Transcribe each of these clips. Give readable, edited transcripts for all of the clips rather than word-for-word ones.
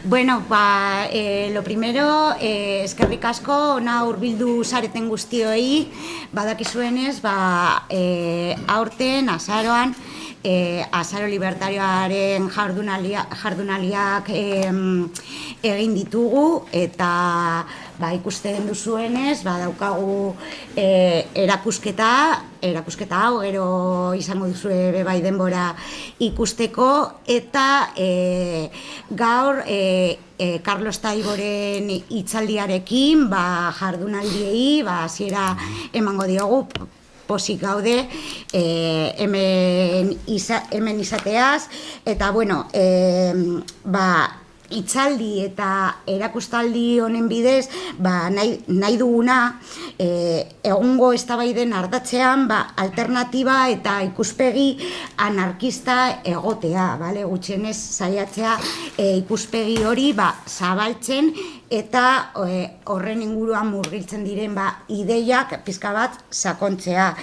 Bueno, lo primero, eskerrik asko, ona hurbildu zareten guztioi, badakizuenez, aurten, azaroan, azaro libertarioaren jardunaliak egin ditugu, eta ikusten duzuenez, daukagu erakusketa hau, gero izango duzue bebai denbora ikusteko, eta gaur Carlos Taiboren hitzaldiarekin jardunaldiei hasiera emango diogu. Pozik gaude hemen izateaz, eta bueno, hitzaldi eta erakustaldi honen bidez, nahi duguna, egungo eztabaiden ardatzean, alternatiba eta ikuspegi anarkista egotea, gutxienez saiatzea ikuspegi hori zabaltzen, eta horren inguruan murgiltzen diren ideiak pizka bat sakontzea.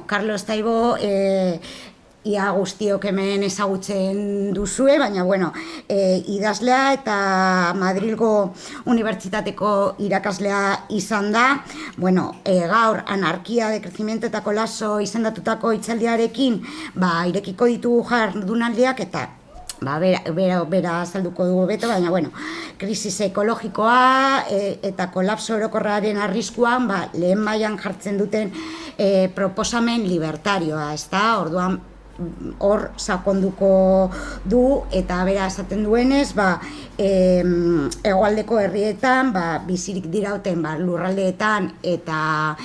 Carlos Taibo ia guztiok hemen ezagutzen duzue, baina, idazlea eta Madrilgo Unibertsitateko irakaslea izan da. Gaur, anarkia de crecimiento eta kolapso izendatutako hitzaldiarekin, irekiko ditugu jardunaldiak, eta bera azalduko dugu beto, baina, krisis ekologikoa eta kolapso orokorraren arriskuan, lehen mailan jartzen duten proposamen libertarioa, ezta? Orduan, hor sakonduko du, eta bera esaten duenez, hegoaldeko herrietan, bizirik dirauten lurraldeetan, eta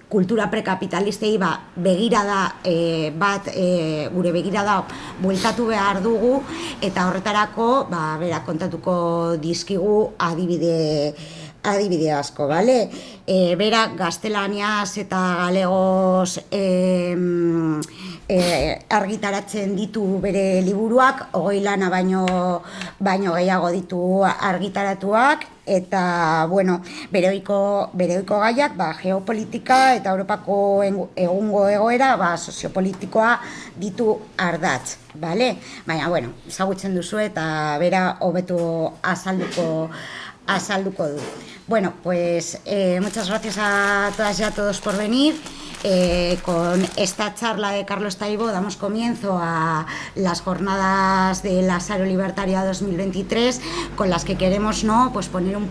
kultura prekapitalistei begirada gure begirada bueltatu behar dugu, eta horretarako bera kontatuko dizkigu adibide asko, bale? Bera gaztelaniaz eta galegoz argitaratzen ditu bere liburuak, 20 lana baino gehiago ditu argitaratuak, eta, bere ohiko gaiak, geopolitika eta Europako egungo egoera, soziopolitikoa ditu ardatz, bale? Baina, ezagutzen duzu eta bera hobeto azalduko du. Pues muchas gracias a todas y a todos por venir. Con esta charla de Carlos Taibo damos comienzo a las jornadas del Azaro Libertaria 2023, con las que queremos poner un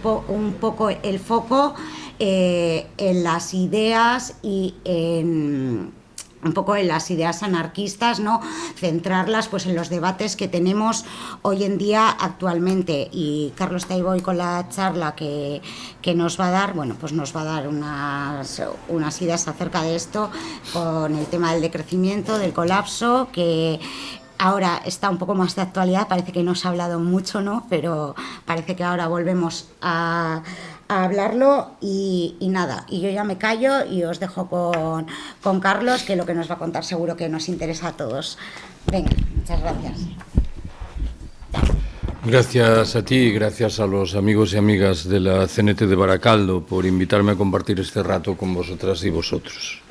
poco el foco en las ideas y un poco en las ideas anarquistas, centrarlas en los debates que tenemos hoy en día actualmente. Y Carlos Taibo, hoy con la charla que nos va a dar, pues nos va a dar unas ideas acerca de esto, con el tema del decrecimiento, del colapso, que ahora está un poco más de actualidad. Parece que no se ha hablado mucho, pero parece que ahora volvemos a hablarlo, y nada, y yo ya me callo y os dejo con Carlos, que lo que nos va a contar seguro que nos interesa a todos. Venga, muchas gracias. Gracias a ti y gracias a los amigos y amigas de la CNT de Baracaldo por invitarme a compartir este rato con vosotras y vosotros.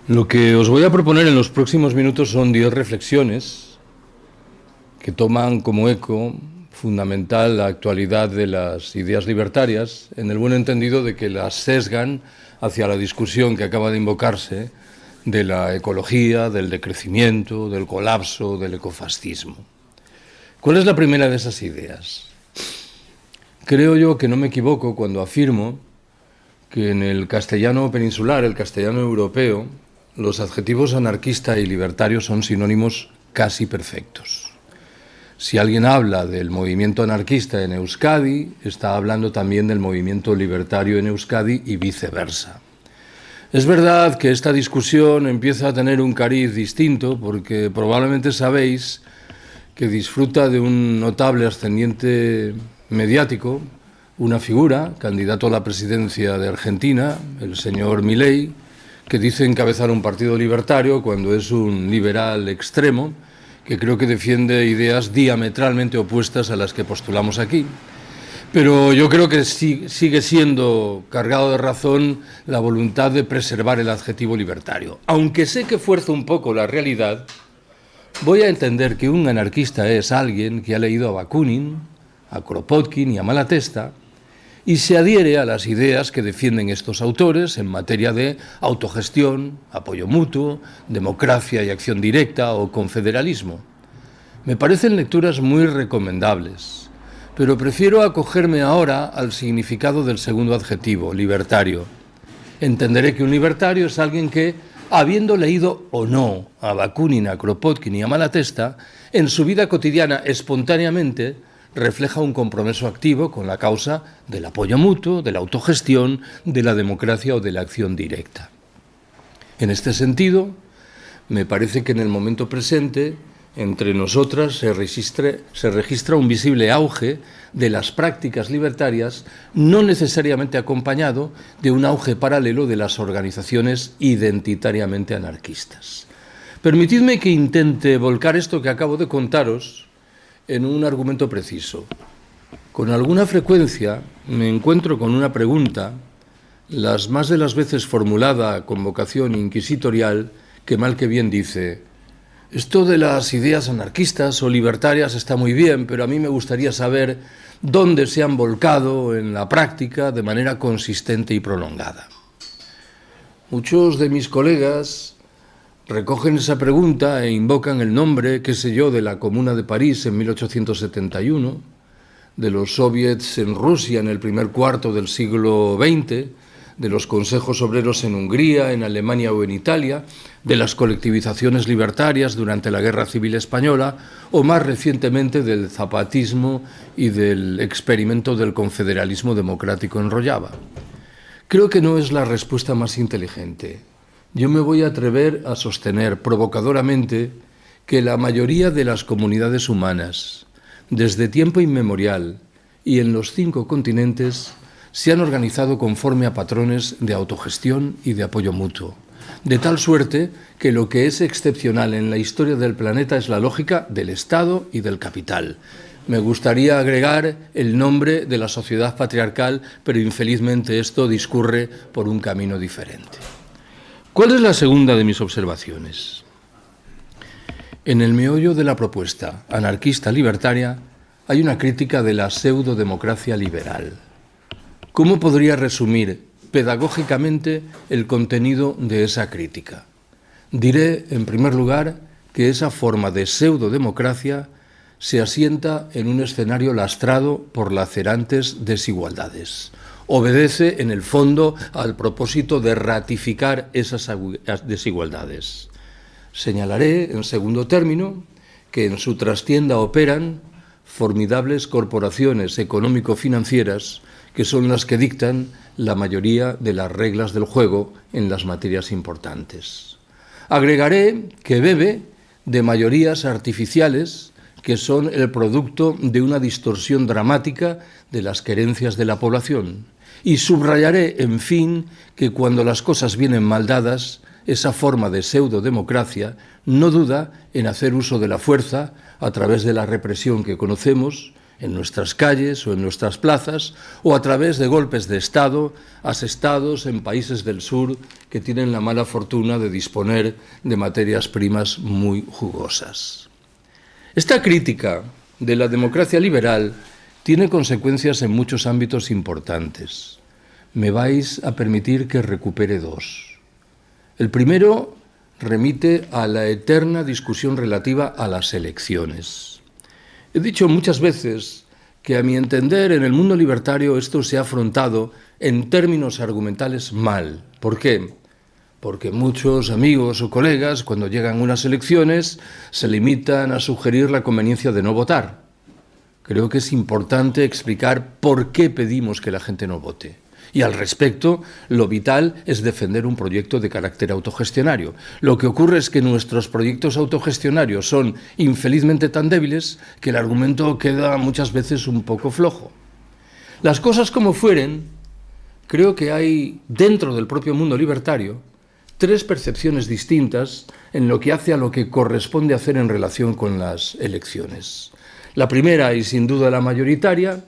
Lo que os voy a proponer en los próximos minutos son 10 reflexiones que toman como eco fundamental la actualidad de las ideas libertarias, en el buen entendido de que las sesgan hacia la discusión que acaba de invocarse de la ecología, del decrecimiento, del colapso, del ecofascismo. ¿Cuál es la primera de esas ideas? Creo yo que no me equivoco cuando afirmo que en el castellano peninsular, el castellano europeo, los adjetivos anarquista y libertario son sinónimos casi perfectos. Si alguien habla del movimiento anarquista en Euskadi, está hablando también del movimiento libertario en Euskadi y viceversa. Es verdad que esta discusión empieza a tener un cariz distinto porque probablemente sabéis que disfruta de un notable ascendiente mediático, una figura, candidato a la presidencia de Argentina, el señor Milei, que dice encabezar un partido libertario cuando es un liberal extremo, que creo que defiende ideas diametralmente opuestas a las que postulamos aquí. Pero yo creo que sigue siendo cargado de razón la voluntad de preservar el adjetivo libertario. Aunque sé que fuerza un poco la realidad, voy a entender que un anarquista es alguien que ha leído a Bakunin, a Kropotkin y a Malatesta y se adhiere a las ideas que defienden estos autores en materia de autogestión, apoyo mutuo, democracia y acción directa o confederalismo. Me parecen lecturas muy recomendables, pero prefiero acogerme ahora al significado del segundo adjetivo, libertario. Entenderé que un libertario es alguien que, habiendo leído o no a Bakunin, a Kropotkin y a Malatesta, en su vida cotidiana espontáneamente refleja un compromiso activo con la causa del apoyo mutuo, de la autogestión, de la democracia o de la acción directa. En este sentido, me parece que en el momento presente, entre nosotras se registra un visible auge de las prácticas libertarias, no necesariamente acompañado de un auge paralelo de las organizaciones identitariamente anarquistas. Permitidme que intente volcar esto que acabo de contaros en un argumento preciso. Con alguna frecuencia me encuentro con una pregunta, las más de las veces formulada con vocación inquisitorial, que mal que bien dice: esto de las ideas anarquistas o libertarias está muy bien, pero a mí me gustaría saber dónde se han volcado en la práctica de manera consistente y prolongada. Muchos de mis colegas recogen esa pregunta e invocan el nombre, qué sé yo, de la Comuna de París en 1871, de los soviets en Rusia en el primer cuarto del siglo XX, de los consejos obreros en Hungría, en Alemania o en Italia, de las colectivizaciones libertarias durante la Guerra Civil Española o más recientemente del zapatismo y del experimento del confederalismo democrático en Rojava. Creo que no es la respuesta más inteligente. Yo me voy a atrever a sostener provocadoramente que la mayoría de las comunidades humanas, desde tiempo inmemorial y en los 5 continentes, se han organizado conforme a patrones de autogestión y de apoyo mutuo, de tal suerte que lo que es excepcional en la historia del planeta es la lógica del Estado y del capital. Me gustaría agregar el nombre de la sociedad patriarcal, pero infelizmente esto discurre por un camino diferente. ¿Cuál es la segunda de mis observaciones? En el meollo de la propuesta anarquista libertaria hay una crítica de la pseudodemocracia liberal. ¿Cómo podría resumir pedagógicamente el contenido de esa crítica? Diré, en primer lugar, que esa forma de pseudodemocracia se asienta en un escenario lastrado por lacerantes desigualdades. Obedece, en el fondo, al propósito de ratificar esas desigualdades. Señalaré, en segundo término, que en su trastienda operan formidables corporaciones económico-financieras que son las que dictan la mayoría de las reglas del juego en las materias importantes. Agregaré que bebe de mayorías artificiales que son el producto de una distorsión dramática de las querencias de la población. Y subrayaré, en fin, que cuando las cosas vienen mal dadas, esa forma de pseudodemocracia no duda en hacer uso de la fuerza a través de la represión que conocemos en nuestras calles o en nuestras plazas, o a través de golpes de Estado asestados en países del sur que tienen la mala fortuna de disponer de materias primas muy jugosas. Esta crítica de la democracia liberal tiene consecuencias en muchos ámbitos importantes. Me vais a permitir que recupere 2. El primero remite a la eterna discusión relativa a las elecciones. He dicho muchas veces que, a mi entender, en el mundo libertario esto se ha afrontado en términos argumentales mal. ¿Por qué? Porque muchos amigos o colegas, cuando llegan unas elecciones, se limitan a sugerir la conveniencia de no votar. Creo que es importante explicar por qué pedimos que la gente no vote. Y al respecto, lo vital es defender un proyecto de carácter autogestionario. Lo que ocurre es que nuestros proyectos autogestionarios son infelizmente tan débiles que el argumento queda muchas veces un poco flojo. Las cosas como fueren, creo que hay dentro del propio mundo libertario 3 percepciones distintas en lo que hace a lo que corresponde hacer en relación con las elecciones. La primera, y sin duda la mayoritaria,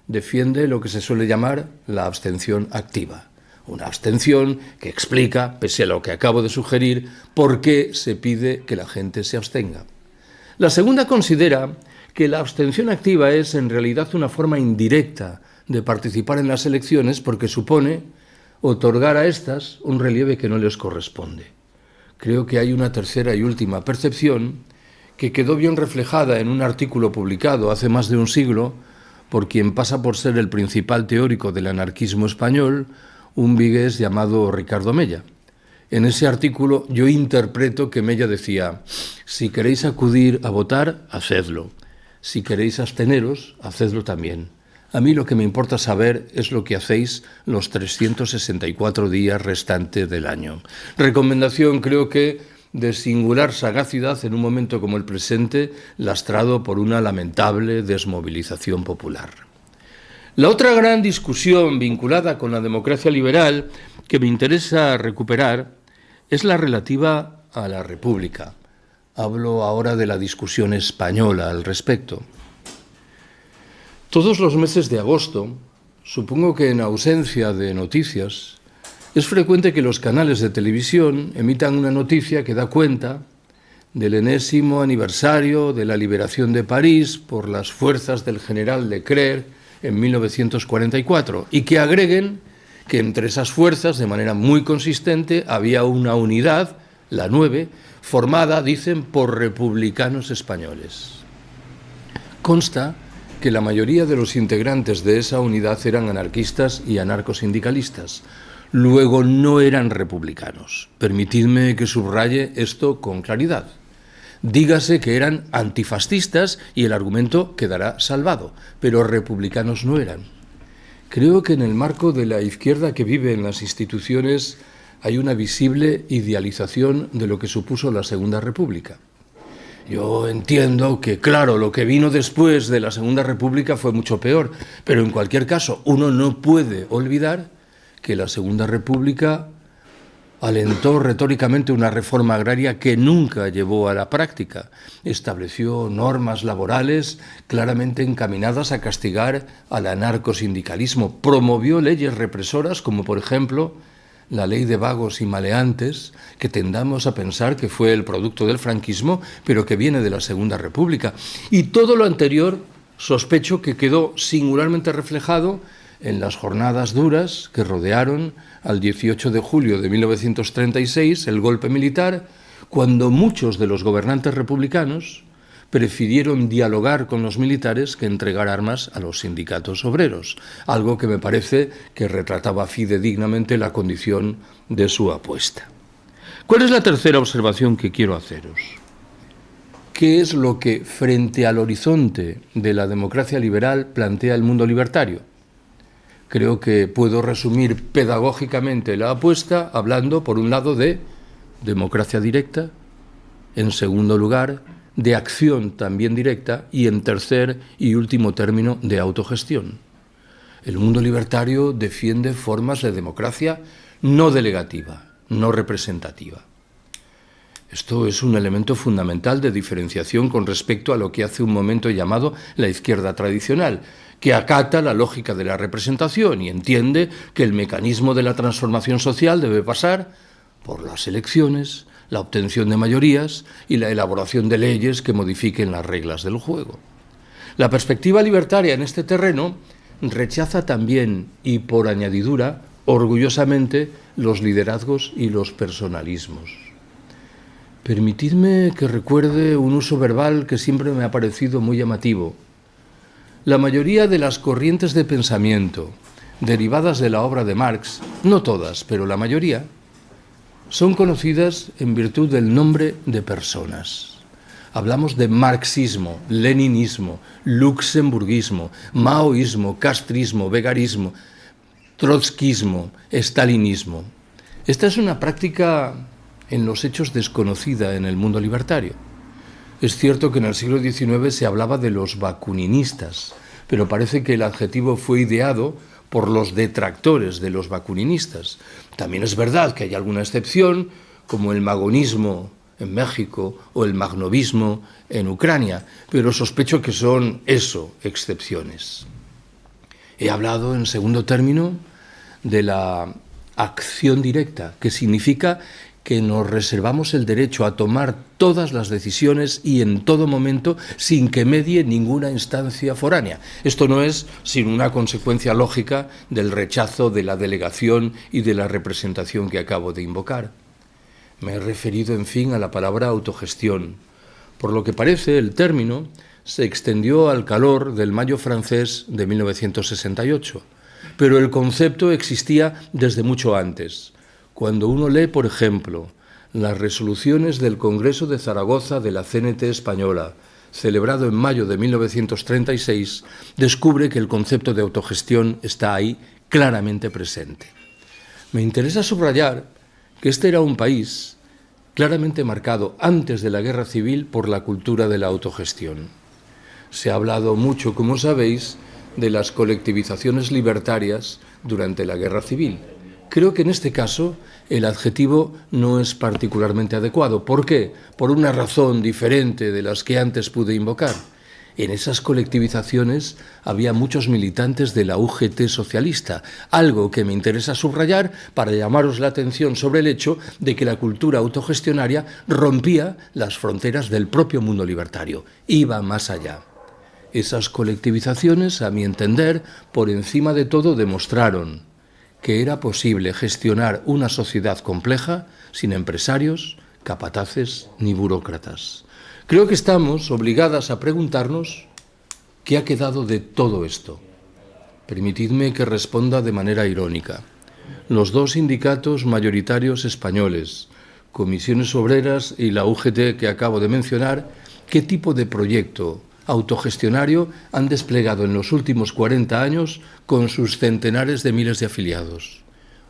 defiende lo que se suele llamar la abstención activa. Una abstención que explica, pese a lo que acabo de sugerir, por qué se pide que la gente se abstenga. La segunda considera que la abstención activa es en realidad una forma indirecta de participar en las elecciones porque supone otorgar a estas un relieve que no les corresponde. Creo que hay una tercera y última percepción que quedó bien reflejada en un artículo publicado hace más de un siglo por quien pasa por ser el principal teórico del anarquismo español, un vigués llamado Ricardo Mella. En ese artículo yo interpreto que Mella decía: si queréis acudir a votar, hacedlo. Si queréis absteneros, hacedlo también. A mí lo que me importa saber es lo que hacéis los 364 días restantes del año. Recomendación, creo que, de singular sagacidad en un momento como el presente, lastrado por una lamentable desmovilización popular. La otra gran discusión vinculada con la democracia liberal que me interesa recuperar es la relativa a la República. Hablo ahora de la discusión española al respecto. Todos los meses de agosto, supongo que en ausencia de noticias, es frecuente que los canales de televisión emitan una noticia que da cuenta del enésimo aniversario de la liberación de París por las fuerzas del general Leclerc en 1944 y que agreguen que entre esas fuerzas, de manera muy consistente, había una unidad, la 9, formada, dicen, por republicanos españoles. Consta que la mayoría de los integrantes de esa unidad eran anarquistas y anarcosindicalistas. Luego no eran republicanos. Permitidme que subraye esto con claridad. Dígase que eran antifascistas y el argumento quedará salvado, pero republicanos no eran. Creo que en el marco de la izquierda que vive en las instituciones hay una visible idealización de lo que supuso la Segunda República. Yo entiendo que, claro, lo que vino después de la Segunda República fue mucho peor, pero en cualquier caso uno no puede olvidar que la Segunda República alentó retóricamente una reforma agraria que nunca llevó a la práctica. Estableció normas laborales claramente encaminadas a castigar al anarcosindicalismo. Promovió leyes represoras como, por ejemplo, la ley de vagos y maleantes, que tendamos a pensar que fue el producto del franquismo, pero que viene de la Segunda República. Y todo lo anterior, sospecho que quedó singularmente reflejado en las jornadas duras que rodearon al 18 de julio de 1936, el golpe militar, cuando muchos de los gobernantes republicanos prefirieron dialogar con los militares que entregar armas a los sindicatos obreros, algo que me parece que retrataba fidedignamente la condición de su apuesta. ¿Cuál es la tercera observación que quiero haceros? ¿Qué es lo que, frente al horizonte de la democracia liberal, plantea el mundo libertario? Creo que puedo resumir pedagógicamente la apuesta hablando, por un lado, de democracia directa, en segundo lugar, de acción también directa y, en tercer y último término, de autogestión. El mundo libertario defiende formas de democracia no delegativa, no representativa. Esto es un elemento fundamental de diferenciación con respecto a lo que hace un momento llamado la izquierda tradicional, que acata la lógica de la representación y entiende que el mecanismo de la transformación social debe pasar por las elecciones, la obtención de mayorías y la elaboración de leyes que modifiquen las reglas del juego. La perspectiva libertaria en este terreno rechaza también, y por añadidura, orgullosamente, los liderazgos y los personalismos. Permitidme que recuerde un uso verbal que siempre me ha parecido muy llamativo. La mayoría de las corrientes de pensamiento derivadas de la obra de Marx, no todas, pero la mayoría, son conocidas en virtud del nombre de personas. Hablamos de marxismo, leninismo, luxemburguismo, maoísmo, castrismo, vegarismo, trotskismo, stalinismo. Esta es una práctica en los hechos desconocida en el mundo libertario. Es cierto que en el siglo XIX se hablaba de los bakuninistas, pero parece que el adjetivo fue ideado por los detractores de los bakuninistas. También es verdad que hay alguna excepción, como el magonismo en México o el magnovismo en Ucrania, pero sospecho que son eso, excepciones. He hablado, en segundo término, de la acción directa, que significa que nos reservamos el derecho a tomar todas las decisiones y en todo momento sin que medie ninguna instancia foránea. Esto no es sino una consecuencia lógica del rechazo de la delegación y de la representación que acabo de invocar. Me he referido, en fin, a la palabra autogestión. Por lo que parece, el término se extendió al calor del Mayo francés de 1968, pero el concepto existía desde mucho antes. Cuando uno lee, por ejemplo, las resoluciones del Congreso de Zaragoza de la CNT española, celebrado en mayo de 1936, descubre que el concepto de autogestión está ahí claramente presente. Me interesa subrayar que este era un país claramente marcado antes de la Guerra Civil por la cultura de la autogestión. Se ha hablado mucho, como sabéis, de las colectivizaciones libertarias durante la Guerra Civil. Creo que en este caso el adjetivo no es particularmente adecuado. ¿Por qué? Por una razón diferente de las que antes pude invocar. En esas colectivizaciones había muchos militantes de la UGT socialista, algo que me interesa subrayar para llamaros la atención sobre el hecho de que la cultura autogestionaria rompía las fronteras del propio mundo libertario, iba más allá. Esas colectivizaciones, a mi entender, por encima de todo demostraron que era posible gestionar una sociedad compleja sin empresarios, capataces ni burócratas. Creo que estamos obligadas a preguntarnos qué ha quedado de todo esto. Permitidme que responda de manera irónica. Los dos sindicatos mayoritarios españoles, Comisiones Obreras y la UGT que acabo de mencionar, ¿qué tipo de proyecto autogestionario han desplegado en los últimos 40 años con sus centenares de miles de afiliados?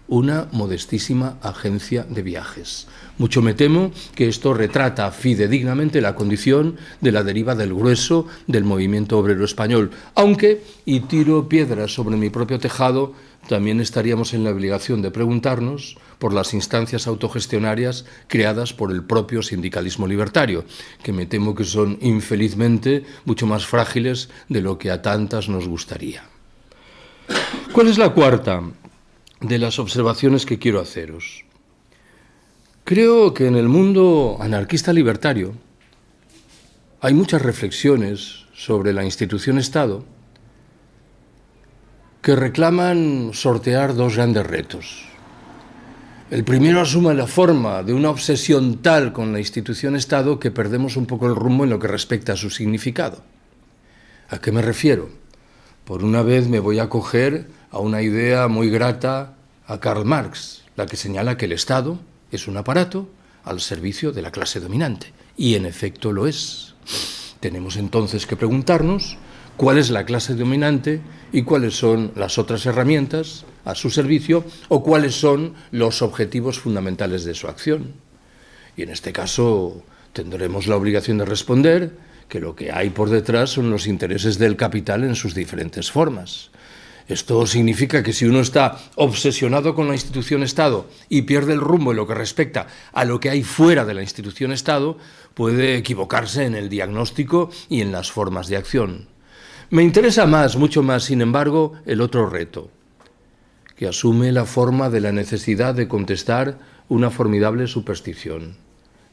Una modestísima agencia de viajes. Mucho me temo que esto retrata fidedignamente la condición de la deriva del grueso del movimiento obrero español, aunque, y tiro piedras sobre mi propio tejado, también estaríamos en la obligación de preguntarnos por las instancias autogestionarias creadas por el propio sindicalismo libertario, que me temo que son infelizmente mucho más frágiles de lo que a tantas nos gustaría. ¿Cuál es la cuarta de las observaciones que quiero haceros? Creo que en el mundo anarquista libertario hay muchas reflexiones sobre la institución Estado que reclaman sortear dos grandes retos. El primero asume la forma de una obsesión tal con la institución Estado que perdemos un poco el rumbo en lo que respecta a su significado. ¿A qué me refiero? Por una vez me voy a acoger a una idea muy grata a Karl Marx, la que señala que el Estado es un aparato al servicio de la clase dominante. Y en efecto lo es. Tenemos entonces que preguntarnos cuál es la clase dominante y cuáles son las otras herramientas a su servicio o cuáles son los objetivos fundamentales de su acción. Y en este caso tendremos la obligación de responder que lo que hay por detrás son los intereses del capital en sus diferentes formas. Esto significa que si uno está obsesionado con la institución Estado y pierde el rumbo en lo que respecta a lo que hay fuera de la institución Estado, puede equivocarse en el diagnóstico y en las formas de acción. Me interesa más, mucho más, sin embargo, el otro reto, que asume la forma de la necesidad de contestar una formidable superstición,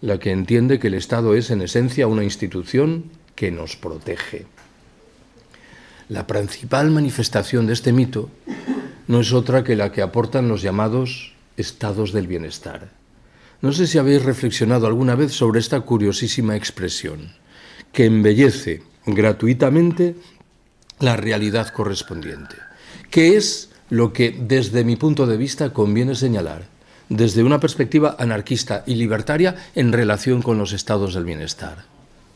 la que entiende que el Estado es, en esencia, una institución que nos protege. La principal manifestación de este mito no es otra que la que aportan los llamados estados del bienestar. No sé si habéis reflexionado alguna vez sobre esta curiosísima expresión, que embellece gratuitamente la realidad correspondiente, que es lo que desde mi punto de vista conviene señalar desde una perspectiva anarquista y libertaria en relación con los estados del bienestar.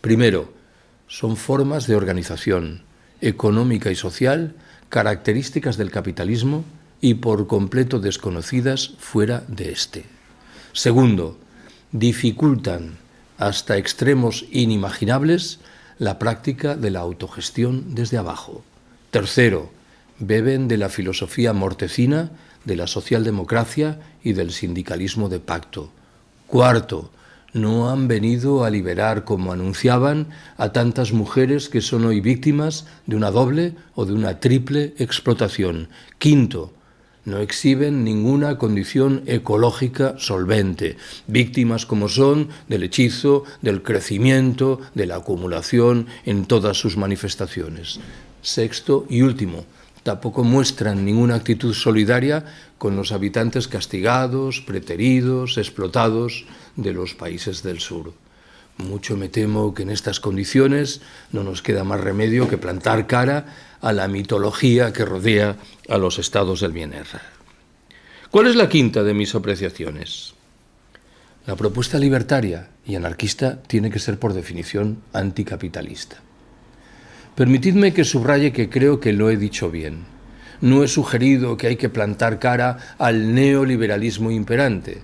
Primero, son formas de organización económica y social características del capitalismo y por completo desconocidas fuera de éste. Segundo, dificultan hasta extremos inimaginables la práctica de la autogestión desde abajo. Tercero, beben de la filosofía mortecina de la socialdemocracia y del sindicalismo de pacto. Cuarto, no han venido a liberar, como anunciaban, a tantas mujeres que son hoy víctimas de una doble o de una triple explotación. Quinto, no exhiben ninguna condición ecológica solvente, víctimas como son del hechizo, del crecimiento, de la acumulación en todas sus manifestaciones. Sexto y último, tampoco muestran ninguna actitud solidaria con los habitantes castigados, preteridos, explotados de los países del sur. Mucho me temo que en estas condiciones no nos queda más remedio que plantar cara a la mitología que rodea a los estados del bienestar. ¿Cuál es la quinta de mis apreciaciones? La propuesta libertaria y anarquista tiene que ser por definición anticapitalista. Permitidme que subraye que creo que lo he dicho bien. No he sugerido que hay que plantar cara al neoliberalismo imperante.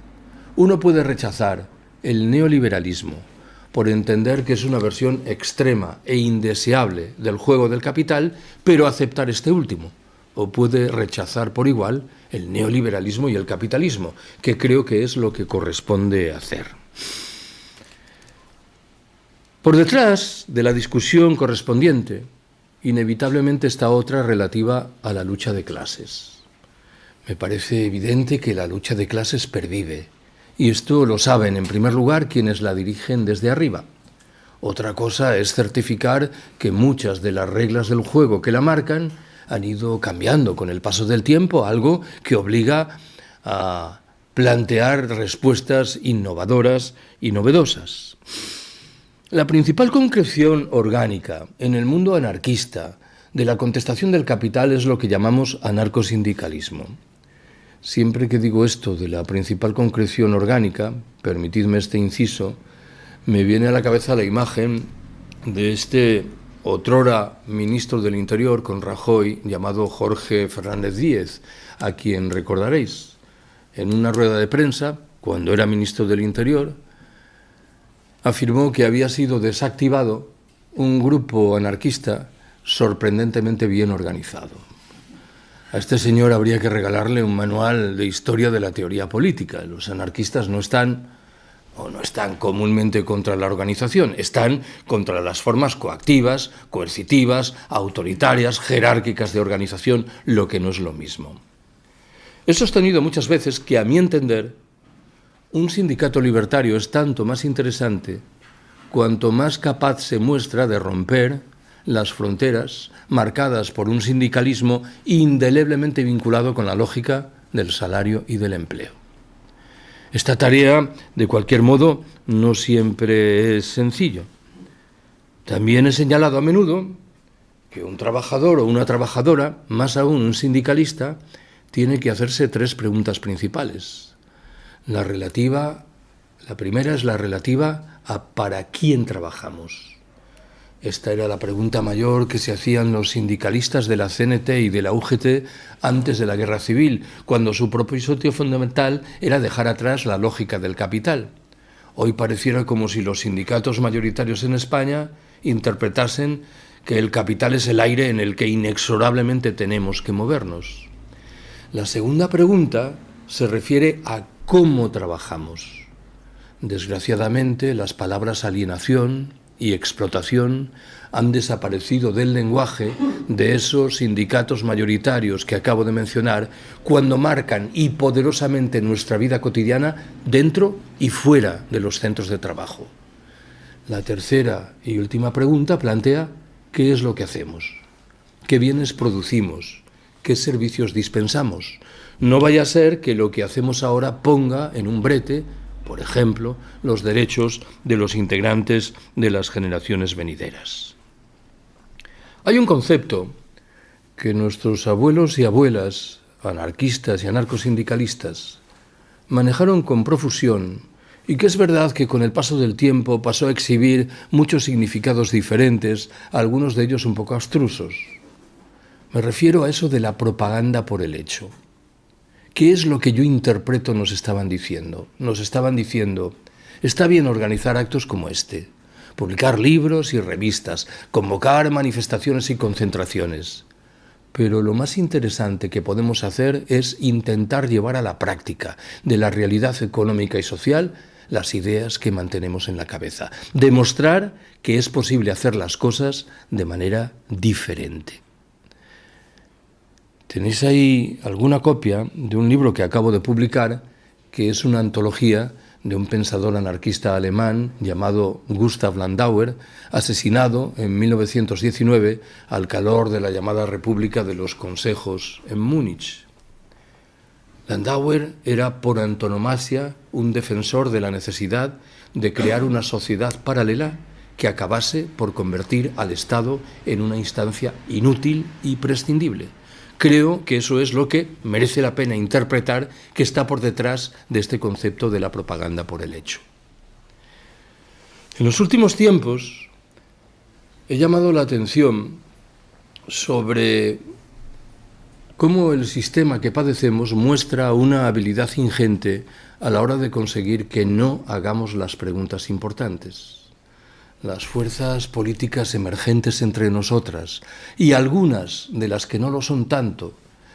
Uno puede rechazar el neoliberalismo por entender que es una versión extrema e indeseable del juego del capital, pero aceptar este último. O puede rechazar por igual el neoliberalismo y el capitalismo, que creo que es lo que corresponde hacer. Por detrás de la discusión correspondiente, inevitablemente está otra relativa a la lucha de clases. Me parece evidente que la lucha de clases pervive. Y esto lo saben, en primer lugar, quienes la dirigen desde arriba. Otra cosa es certificar que muchas de las reglas del juego que la marcan han ido cambiando con el paso del tiempo, algo que obliga a plantear respuestas innovadoras y novedosas. La principal concreción orgánica en el mundo anarquista de la contestación del capital es lo que llamamos anarcosindicalismo. Siempre que digo esto de la principal concreción orgánica, permitidme este inciso, me viene a la cabeza la imagen de este otrora ministro del Interior con Rajoy, llamado Jorge Fernández Díez, a quien recordaréis. En una rueda de prensa, cuando era ministro del Interior, afirmó que había sido desactivado un grupo anarquista sorprendentemente bien organizado. A este señor habría que regalarle un manual de historia de la teoría política. Los anarquistas no están comúnmente contra la organización, están contra las formas coactivas, coercitivas, autoritarias, jerárquicas de organización, lo que no es lo mismo. He sostenido muchas veces que, a mi entender, un sindicato libertario es tanto más interesante cuanto más capaz se muestra de romper las fronteras marcadas por un sindicalismo indeleblemente vinculado con la lógica del salario y del empleo. Esta tarea, de cualquier modo, no siempre es sencillo. También he señalado a menudo que un trabajador o una trabajadora, más aún un sindicalista, tiene que hacerse tres preguntas principales. La primera es la relativa a ¿para quién trabajamos? Esta era la pregunta mayor que se hacían los sindicalistas de la CNT y de la UGT antes de la Guerra Civil, cuando su propósito fundamental era dejar atrás la lógica del capital. Hoy pareciera como si los sindicatos mayoritarios en España interpretasen que el capital es el aire en el que inexorablemente tenemos que movernos. La segunda pregunta se refiere a cómo trabajamos. Desgraciadamente, las palabras alienación y explotación han desaparecido del lenguaje de esos sindicatos mayoritarios que acabo de mencionar cuando marcan y poderosamente nuestra vida cotidiana dentro y fuera de los centros de trabajo. La tercera y última pregunta plantea ¿qué es lo que hacemos? ¿Qué bienes producimos? ¿Qué servicios dispensamos? No vaya a ser que lo que hacemos ahora ponga en un brete, por ejemplo, los derechos de los integrantes de las generaciones venideras. Hay un concepto que nuestros abuelos y abuelas, anarquistas y anarcosindicalistas, manejaron con profusión y que es verdad que con el paso del tiempo pasó a exhibir muchos significados diferentes, algunos de ellos un poco abstrusos. Me refiero a eso de la propaganda por el hecho. ¿Qué es lo que yo interpreto nos estaban diciendo? Nos estaban diciendo, está bien organizar actos como este, publicar libros y revistas, convocar manifestaciones y concentraciones. Pero lo más interesante que podemos hacer es intentar llevar a la práctica de la realidad económica y social las ideas que mantenemos en la cabeza. Demostrar que es posible hacer las cosas de manera diferente. Tenéis ahí alguna copia de un libro que acabo de publicar, que es una antología de un pensador anarquista alemán llamado Gustav Landauer, asesinado en 1919 al calor de la llamada República de los Consejos en Múnich. Landauer era por antonomasia un defensor de la necesidad de crear una sociedad paralela que acabase por convertir al Estado en una instancia inútil y prescindible. Creo que eso es lo que merece la pena interpretar, que está por detrás de este concepto de la propaganda por el hecho. En los últimos tiempos he llamado la atención sobre cómo el sistema que padecemos muestra una habilidad ingente a la hora de conseguir que no hagamos las preguntas importantes. Las fuerzas políticas emergentes entre nosotras, y algunas de las que no lo son tanto,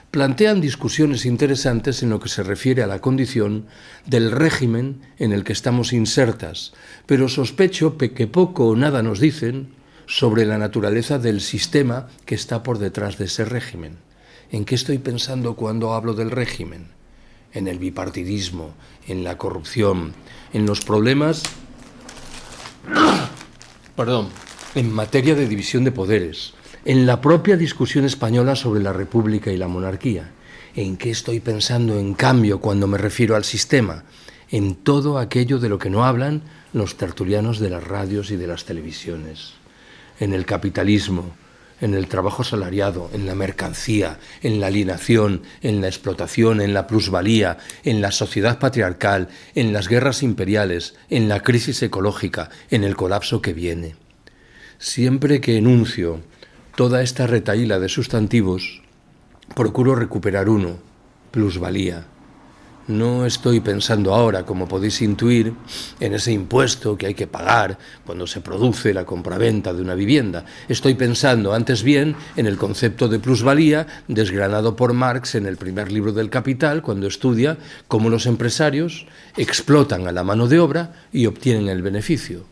plantean discusiones interesantes en lo que se refiere a la condición del régimen en el que estamos insertas, pero sospecho que poco o nada nos dicen sobre la naturaleza del sistema que está por detrás de ese régimen. ¿En qué estoy pensando cuando hablo del régimen? En el bipartidismo, en la corrupción, en los problemas en materia de división de poderes, en la propia discusión española sobre la república y la monarquía. ¿En qué estoy pensando, en cambio, cuando me refiero al sistema? En todo aquello de lo que no hablan los tertulianos de las radios y de las televisiones. En el capitalismo, en el trabajo asalariado, en la mercancía, en la alienación, en la explotación, en la plusvalía, en la sociedad patriarcal, en las guerras imperiales, en la crisis ecológica, en el colapso que viene. Siempre que enuncio toda esta retahíla de sustantivos, procuro recuperar uno: plusvalía. No estoy pensando ahora, como podéis intuir, en ese impuesto que hay que pagar cuando se produce la compraventa de una vivienda. Estoy pensando, antes bien, en el concepto de plusvalía desgranado por Marx en el primer libro del Capital, cuando estudia cómo los empresarios explotan a la mano de obra y obtienen el beneficio.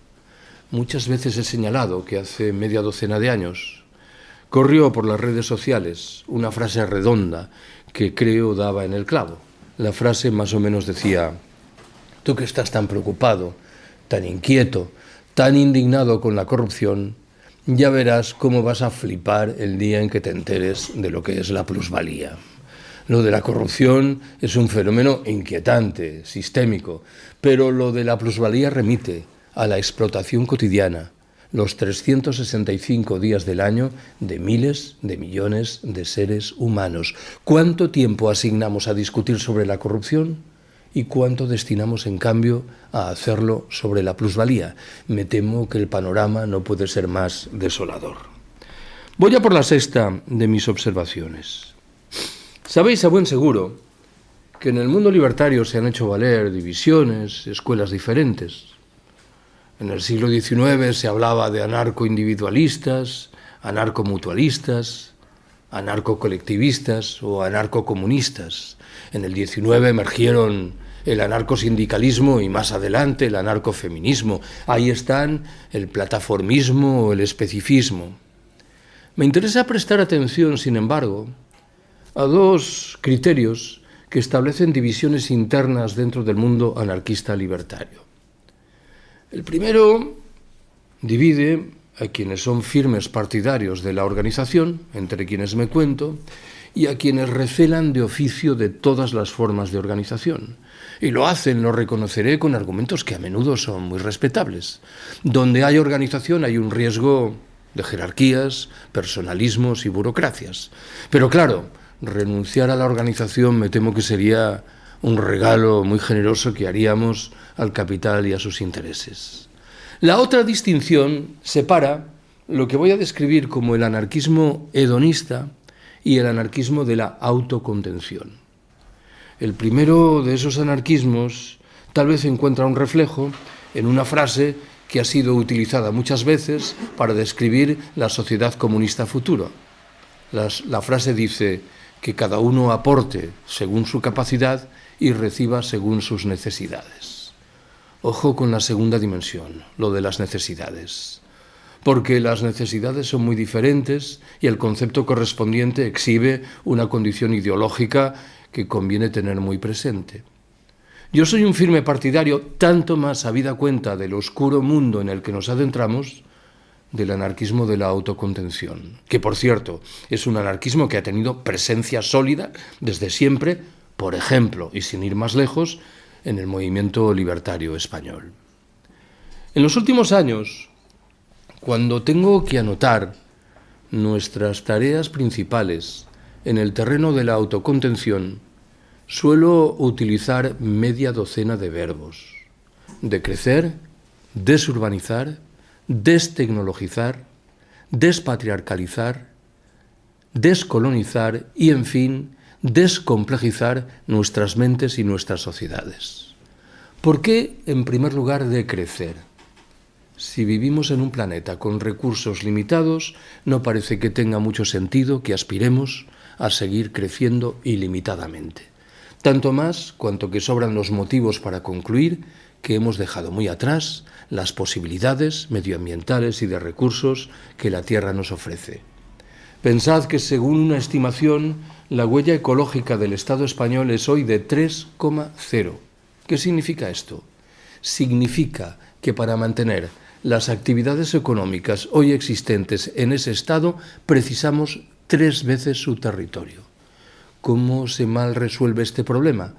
Muchas veces he señalado que hace media docena de años corrió por las redes sociales una frase redonda que creo daba en el clavo. La frase más o menos decía: tú que estás tan preocupado, tan inquieto, tan indignado con la corrupción, ya verás cómo vas a flipar el día en que te enteres de lo que es la plusvalía. Lo de la corrupción es un fenómeno inquietante, sistémico, pero lo de la plusvalía remite a la explotación cotidiana, los 365 días del año de miles de millones de seres humanos. ¿Cuánto tiempo asignamos a discutir sobre la corrupción y cuánto destinamos, en cambio, a hacerlo sobre la plusvalía? Me temo que el panorama no puede ser más desolador. Voy a por la sexta de mis observaciones. Sabéis a buen seguro que en el mundo libertario se han hecho valer divisiones, escuelas diferentes. En el siglo XIX se hablaba de anarcoindividualistas, anarcomutualistas, anarcocolectivistas o anarcocomunistas. En el XIX emergieron el anarcosindicalismo y más adelante el anarcofeminismo. Ahí están el plataformismo o el especificismo. Me interesa prestar atención, sin embargo, a dos criterios que establecen divisiones internas dentro del mundo anarquista libertario. El primero divide a quienes son firmes partidarios de la organización, entre quienes me cuento, y a quienes recelan de oficio de todas las formas de organización. Y lo hacen, lo reconoceré, con argumentos que a menudo son muy respetables. Donde hay organización hay un riesgo de jerarquías, personalismos y burocracias. Pero claro, renunciar a la organización me temo que sería un regalo muy generoso que haríamos al capital y a sus intereses. La otra distinción separa lo que voy a describir como el anarquismo hedonista y el anarquismo de la autocontención. El primero de esos anarquismos tal vez encuentra un reflejo en una frase que ha sido utilizada muchas veces para describir la sociedad comunista futura. La frase dice que cada uno aporte según su capacidad y reciba según sus necesidades. Ojo con la segunda dimensión, lo de las necesidades. porque las necesidades son muy diferentes y el concepto correspondiente exhibe una condición ideológica que conviene tener muy presente. Yo soy un firme partidario, tanto más habida cuenta del oscuro mundo en el que nos adentramos, del anarquismo de la autocontención, que por cierto es un anarquismo que ha tenido presencia sólida desde siempre, por ejemplo, y sin ir más lejos, en el movimiento libertario español. En los últimos años, cuando tengo que anotar nuestras tareas principales en el terreno de la autocontención, suelo utilizar media docena de verbos: decrecer, desurbanizar, destecnologizar, despatriarcalizar, descolonizar y, en fin, descomplejizar nuestras mentes y nuestras sociedades. ¿Por qué, en primer lugar, decrecer? Si vivimos en un planeta con recursos limitados, no parece que tenga mucho sentido que aspiremos a seguir creciendo ilimitadamente. Tanto más cuanto que sobran los motivos para concluir que hemos dejado muy atrás las posibilidades medioambientales y de recursos que la Tierra nos ofrece. Pensad que, según una estimación, la huella ecológica del Estado español es hoy de 3,0. ¿Qué significa esto? Significa que para mantener las actividades económicas hoy existentes en ese Estado precisamos 3 veces su territorio. ¿Cómo se mal resuelve este problema?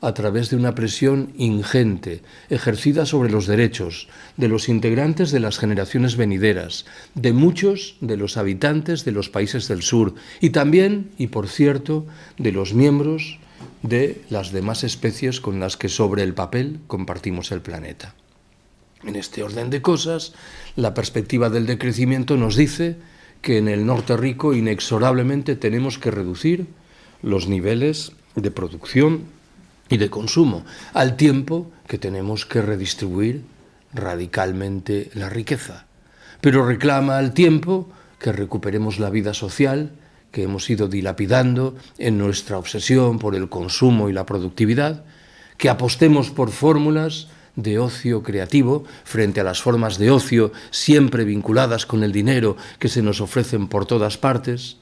A través de una presión ingente ejercida sobre los derechos de los integrantes de las generaciones venideras, de muchos de los habitantes de los países del sur y también, y por cierto, de los miembros de las demás especies con las que sobre el papel compartimos el planeta. En este orden de cosas, la perspectiva del decrecimiento nos dice que en el norte rico inexorablemente tenemos que reducir los niveles de producción y de consumo, al tiempo que tenemos que redistribuir radicalmente la riqueza. Pero reclama al tiempo que recuperemos la vida social que hemos ido dilapidando en nuestra obsesión por el consumo y la productividad, que apostemos por fórmulas de ocio creativo frente a las formas de ocio siempre vinculadas con el dinero que se nos ofrecen por todas partes,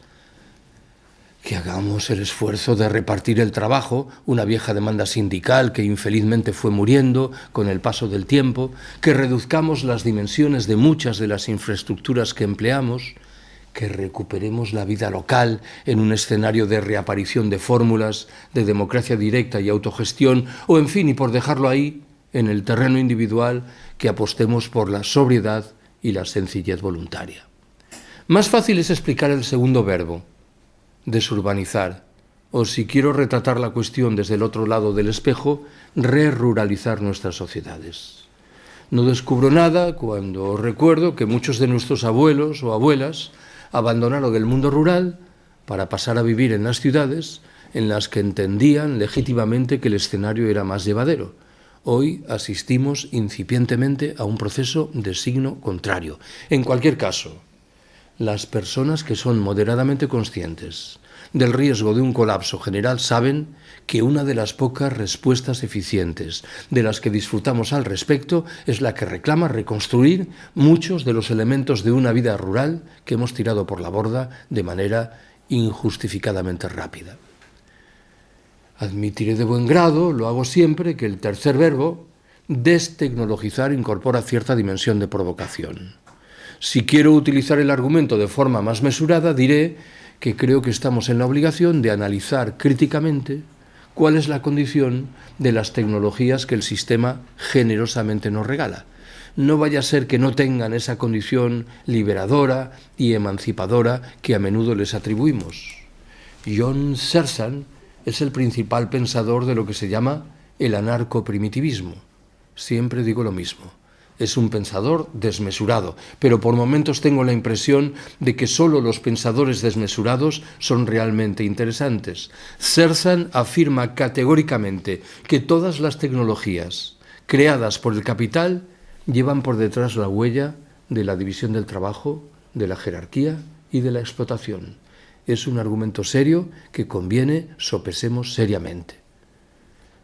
que hagamos el esfuerzo de repartir el trabajo, una vieja demanda sindical que infelizmente fue muriendo con el paso del tiempo, que reduzcamos las dimensiones de muchas de las infraestructuras que empleamos, que recuperemos la vida local en un escenario de reaparición de fórmulas de democracia directa y autogestión, o en fin, y por dejarlo ahí, en el terreno individual, que apostemos por la sobriedad y la sencillez voluntaria. Más fácil es explicar el segundo verbo, desurbanizar, o si quiero retratar la cuestión desde el otro lado del espejo, re-ruralizar nuestras sociedades. No descubro nada cuando recuerdo que muchos de nuestros abuelos o abuelas abandonaron el mundo rural para pasar a vivir en las ciudades en las que entendían legítimamente que el escenario era más llevadero. Hoy asistimos incipientemente a un proceso de signo contrario. En cualquier caso, las personas que son moderadamente conscientes del riesgo de un colapso general saben que una de las pocas respuestas eficientes de las que disfrutamos al respecto es la que reclama reconstruir muchos de los elementos de una vida rural que hemos tirado por la borda de manera injustificadamente rápida. Admitiré de buen grado, lo hago siempre, que el tercer verbo, destecnologizar, incorpora cierta dimensión de provocación. Si quiero utilizar el argumento de forma más mesurada, diré que creo que estamos en la obligación de analizar críticamente cuál es la condición de las tecnologías que el sistema generosamente nos regala. No vaya a ser que no tengan esa condición liberadora y emancipadora que a menudo les atribuimos. John Searson es el principal pensador de lo que se llama el anarcoprimitivismo. Siempre digo lo mismo. Es un pensador desmesurado, pero por momentos tengo la impresión de que solo los pensadores desmesurados son realmente interesantes. Searson afirma categóricamente que todas las tecnologías creadas por el capital llevan por detrás la huella de la división del trabajo, de la jerarquía y de la explotación. Es un argumento serio que conviene sopesemos seriamente.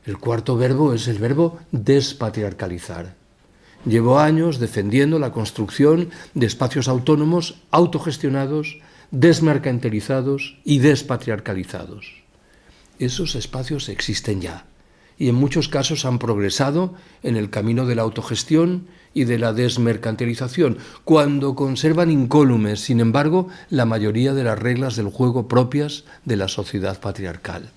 El cuarto verbo es el verbo despatriarcalizar. Llevo años defendiendo la construcción de espacios autónomos, autogestionados, desmercantilizados y despatriarcalizados. Esos espacios existen ya y en muchos casos han progresado en el camino de la autogestión y de la desmercantilización, cuando conservan incólumes, sin embargo, la mayoría de las reglas del juego propias de la sociedad patriarcal.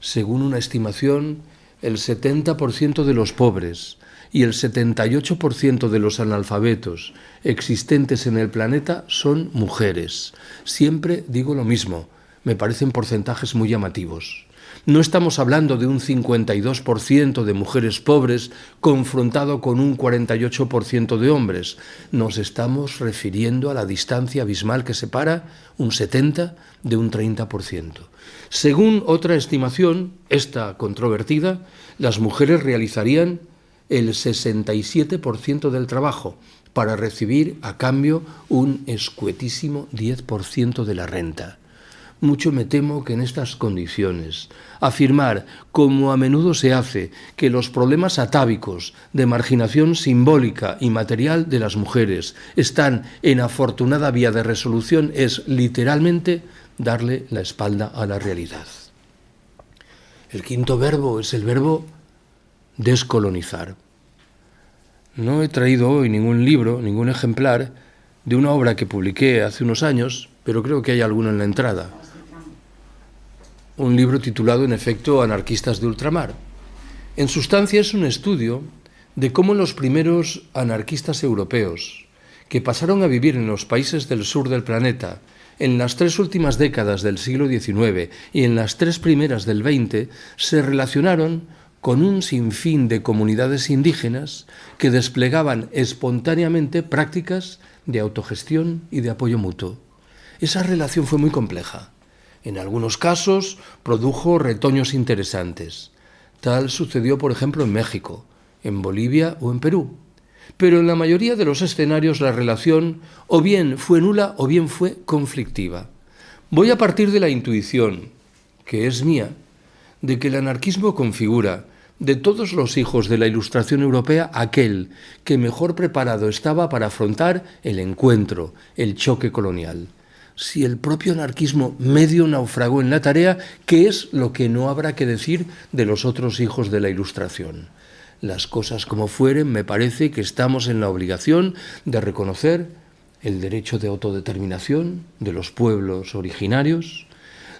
Según una estimación, el 70% de los pobres y el 78% de los analfabetos existentes en el planeta son mujeres. Siempre digo lo mismo, me parecen porcentajes muy llamativos. No estamos hablando de un 52% de mujeres pobres confrontado con un 48% de hombres. Nos estamos refiriendo a la distancia abismal que separa un 70% de un 30%. Según otra estimación, esta controvertida, las mujeres realizarían el 67% del trabajo para recibir a cambio un escuetísimo 10% de la renta. Mucho me temo que en estas condiciones afirmar, como a menudo se hace, que los problemas atávicos de marginación simbólica y material de las mujeres están en afortunada vía de resolución es literalmente darle la espalda a la realidad. El quinto verbo es el verbo descolonizar. No he traído hoy ningún libro, ningún ejemplar de una obra que publiqué hace unos años, pero creo que hay alguno en la entrada. Un libro titulado, en efecto, Anarquistas de ultramar. En sustancia es un estudio de cómo los primeros anarquistas europeos, que pasaron a vivir en los países del sur del planeta en las 3 últimas décadas del siglo XIX y en las 3 primeras del XX, se relacionaron con un sinfín de comunidades indígenas que desplegaban espontáneamente prácticas de autogestión y de apoyo mutuo. Esa relación fue muy compleja. En algunos casos produjo retoños interesantes. Tal sucedió, por ejemplo, en México, en Bolivia o en Perú. Pero en la mayoría de los escenarios la relación o bien fue nula o bien fue conflictiva. Voy a partir de la intuición, que es mía, de que el anarquismo configura, de todos los hijos de la Ilustración europea, aquel que mejor preparado estaba para afrontar el encuentro, el choque colonial. Si el propio anarquismo medio naufragó en la tarea, ¿qué es lo que no habrá que decir de los otros hijos de la Ilustración? Las cosas como fueren, me parece que estamos en la obligación de reconocer el derecho de autodeterminación de los pueblos originarios,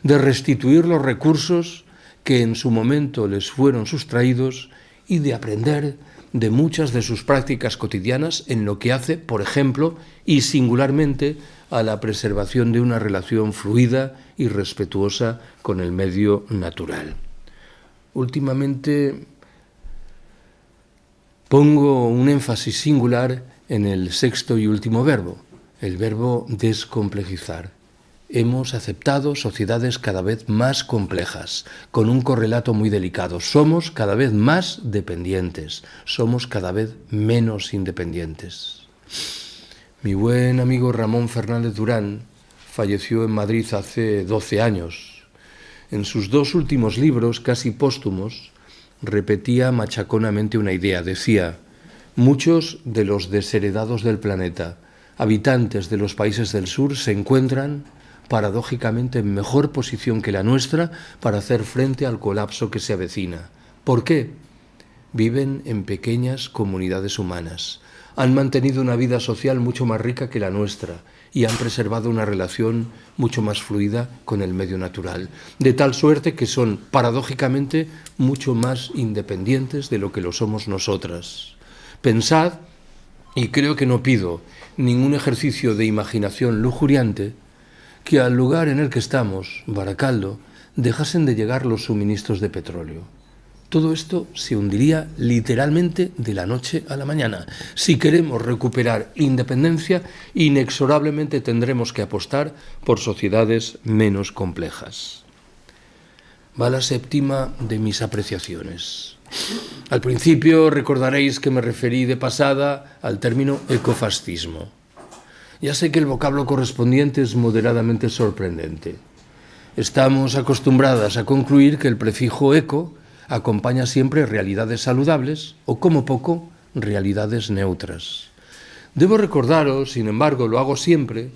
de restituir los recursos que en su momento les fueron sustraídos y de aprender de muchas de sus prácticas cotidianas en lo que hace, por ejemplo, y singularmente, a la preservación de una relación fluida y respetuosa con el medio natural. Últimamente pongo un énfasis singular en el sexto y último verbo, el verbo descomplejizar. Hemos aceptado sociedades cada vez más complejas, con un correlato muy delicado. Somos cada vez más dependientes, somos cada vez menos independientes. Mi buen amigo Ramón Fernández Durán falleció en Madrid hace 12 años. En sus 2 últimos libros, casi póstumos, repetía machaconamente una idea. Decía, muchos de los desheredados del planeta, habitantes de los países del sur, se encuentran paradójicamente en mejor posición que la nuestra para hacer frente al colapso que se avecina. ¿Por qué? Viven en pequeñas comunidades humanas. Han mantenido una vida social mucho más rica que la nuestra y han preservado una relación mucho más fluida con el medio natural, de tal suerte que son, paradójicamente, mucho más independientes de lo que lo somos nosotras. Pensad, y creo que no pido ningún ejercicio de imaginación lujuriante, que al lugar en el que estamos, Baracaldo, dejasen de llegar los suministros de petróleo. Todo esto se hundiría literalmente de la noche a la mañana. Si queremos recuperar independencia, inexorablemente tendremos que apostar por sociedades menos complejas. Va la séptima de mis apreciaciones. Al principio recordaréis que me referí de pasada al término ecofascismo. Ya sé que el vocablo correspondiente es moderadamente sorprendente. Estamos acostumbradas a concluir que el prefijo eco acompaña siempre realidades saludables o, como poco, realidades neutras. Debo recordaros, sin embargo, lo hago siempre,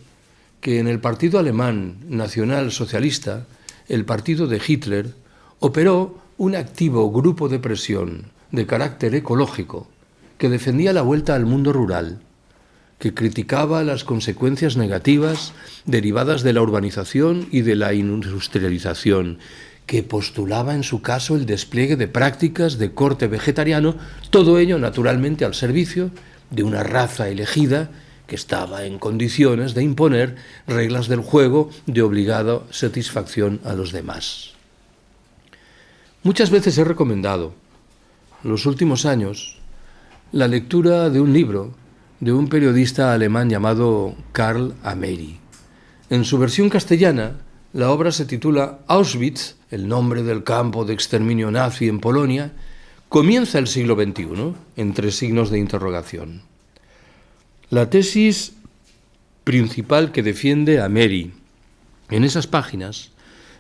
que en el Partido Alemán Nacional Socialista, el partido de Hitler, operó un activo grupo de presión de carácter ecológico que defendía la vuelta al mundo rural, que criticaba las consecuencias negativas derivadas de la urbanización y de la industrialización, que postulaba en su caso el despliegue de prácticas de corte vegetariano, todo ello naturalmente al servicio de una raza elegida que estaba en condiciones de imponer reglas del juego de obligada satisfacción a los demás. Muchas veces he recomendado, en los últimos años, la lectura de un libro de un periodista alemán llamado Karl Ameri. En su versión castellana, la obra se titula Auschwitz, el nombre del campo de exterminio nazi en Polonia, comienza el siglo XXI, entre signos de interrogación. La tesis principal que defiende Ameri en esas páginas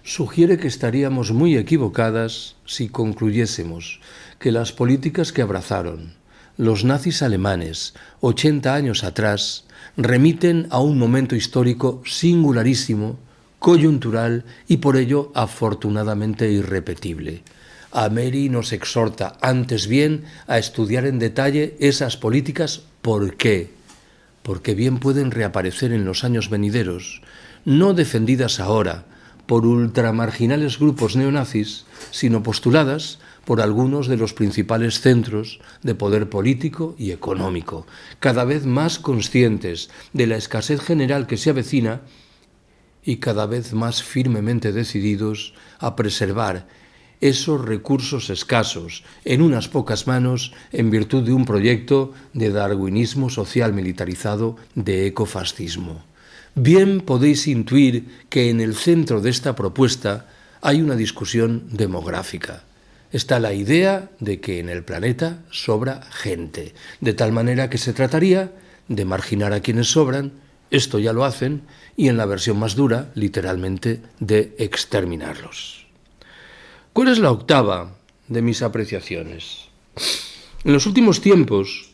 sugiere que estaríamos muy equivocadas si concluyésemos que las políticas que abrazaron los nazis alemanes 80 años atrás remiten a un momento histórico singularísimo, coyuntural y por ello afortunadamente irrepetible. Ameri nos exhorta antes bien a estudiar en detalle esas políticas. ¿Por qué? Porque bien pueden reaparecer en los años venideros, no defendidas ahora por ultramarginales grupos neonazis, sino postuladas por algunos de los principales centros de poder político y económico, cada vez más conscientes de la escasez general que se avecina y cada vez más firmemente decididos a preservar esos recursos escasos en unas pocas manos en virtud de un proyecto de darwinismo social militarizado de ecofascismo. Bien podéis intuir que en el centro de esta propuesta hay una discusión demográfica. Está la idea de que en el planeta sobra gente, de tal manera que se trataría de marginar a quienes sobran, esto ya lo hacen, y en la versión más dura, literalmente, de exterminarlos. ¿Cuál es la octava de mis apreciaciones? En los últimos tiempos,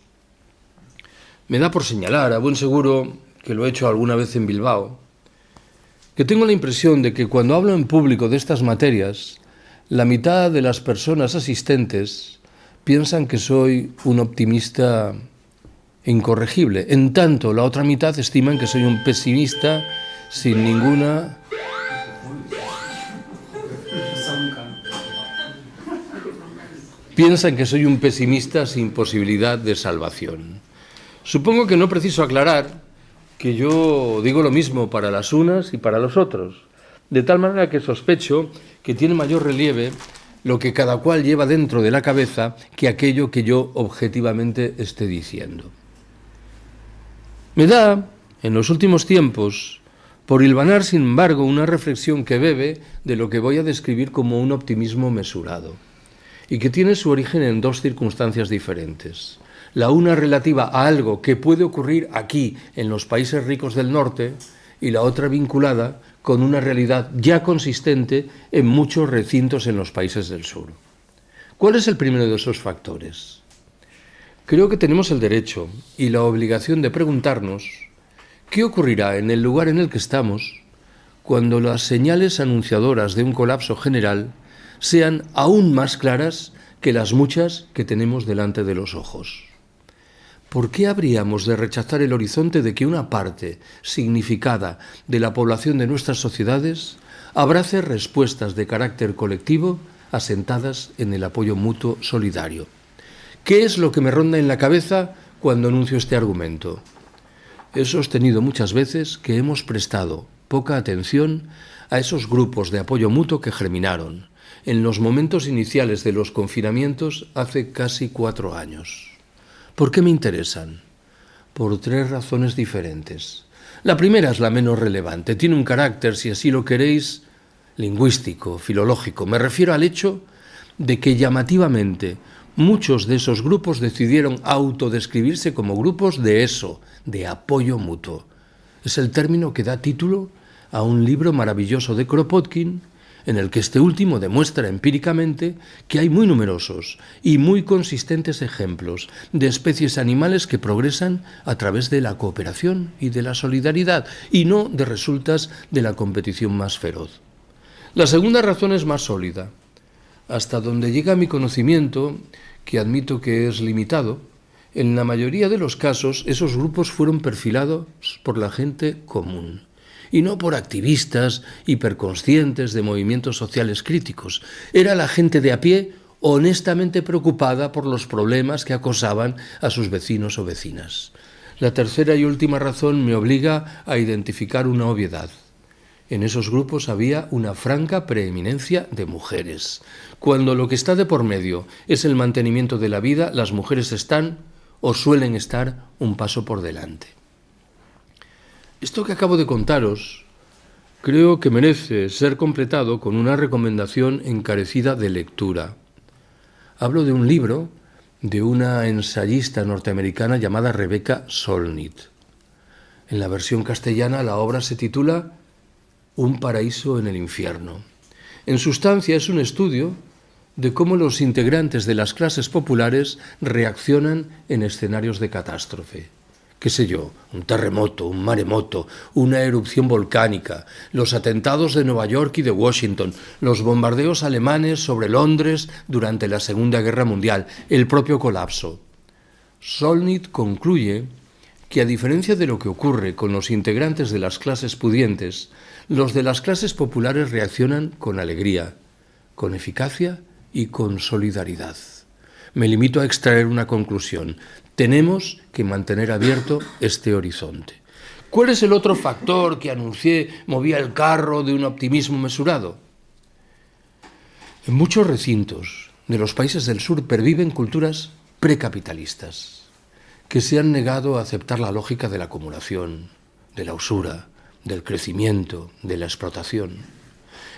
me da por señalar, a buen seguro que lo he hecho alguna vez en Bilbao, que tengo la impresión de que cuando hablo en público de estas materias, la mitad de las personas asistentes piensan que soy un optimista incorregible. En tanto, la otra mitad estiman que soy un pesimista sin ninguna... Piensan que soy un pesimista sin posibilidad de salvación. Supongo que no preciso aclarar que yo digo lo mismo para las unas y para los otros, de tal manera que sospecho que tiene mayor relieve lo que cada cual lleva dentro de la cabeza que aquello que yo objetivamente esté diciendo. Me da, en los últimos tiempos, por hilvanar, sin embargo, una reflexión que bebe de lo que voy a describir como un optimismo mesurado y que tiene su origen en dos circunstancias diferentes. La una relativa a algo que puede ocurrir aquí, en los países ricos del norte, y la otra vinculada con una realidad ya consistente en muchos recintos en los países del sur. ¿Cuál es el primero de esos factores? Creo que tenemos el derecho y la obligación de preguntarnos qué ocurrirá en el lugar en el que estamos cuando las señales anunciadoras de un colapso general sean aún más claras que las muchas que tenemos delante de los ojos. ¿Por qué habríamos de rechazar el horizonte de que una parte significada de la población de nuestras sociedades abrace respuestas de carácter colectivo asentadas en el apoyo mutuo solidario? ¿Qué es lo que me ronda en la cabeza cuando anuncio este argumento? He sostenido muchas veces que hemos prestado poca atención a esos grupos de apoyo mutuo que germinaron en los momentos iniciales de los confinamientos hace casi 4 años. ¿Por qué me interesan? Por 3 razones diferentes. La primera es la menos relevante. Tiene un carácter, si así lo queréis, lingüístico, filológico. Me refiero al hecho de que llamativamente muchos de esos grupos decidieron autodescribirse como grupos de eso, de apoyo mutuo. Es el término que da título a un libro maravilloso de Kropotkin en el que este último demuestra empíricamente que hay muy numerosos y muy consistentes ejemplos de especies animales que progresan a través de la cooperación y de la solidaridad, y no de resultas de la competición más feroz. La segunda razón es más sólida. Hasta donde llega mi conocimiento, que admito que es limitado, en la mayoría de los casos esos grupos fueron perfilados por la gente común, y no por activistas hiperconscientes de movimientos sociales críticos. Era la gente de a pie honestamente preocupada por los problemas que acosaban a sus vecinos o vecinas. La tercera y última razón me obliga a identificar una obviedad. En esos grupos había una franca preeminencia de mujeres. Cuando lo que está de por medio es el mantenimiento de la vida, las mujeres están o suelen estar un paso por delante. Esto que acabo de contaros creo que merece ser completado con una recomendación encarecida de lectura. Hablo de un libro de una ensayista norteamericana llamada Rebecca Solnit. En la versión castellana la obra se titula Un paraíso en el infierno. En sustancia es un estudio de cómo los integrantes de las clases populares reaccionan en escenarios de catástrofe. Qué sé yo, un terremoto, un maremoto, una erupción volcánica, los atentados de Nueva York y de Washington, los bombardeos alemanes sobre Londres durante la Segunda Guerra Mundial, el propio colapso. Solnit concluye que, a diferencia de lo que ocurre con los integrantes de las clases pudientes, los de las clases populares reaccionan con alegría, con eficacia y con solidaridad. Me limito a extraer una conclusión. Tenemos que mantener abierto este horizonte. ¿Cuál es el otro factor que anuncié movía el carro de un optimismo mesurado? En muchos recintos de los países del sur perviven culturas precapitalistas que se han negado a aceptar la lógica de la acumulación, de la usura, del crecimiento, de la explotación.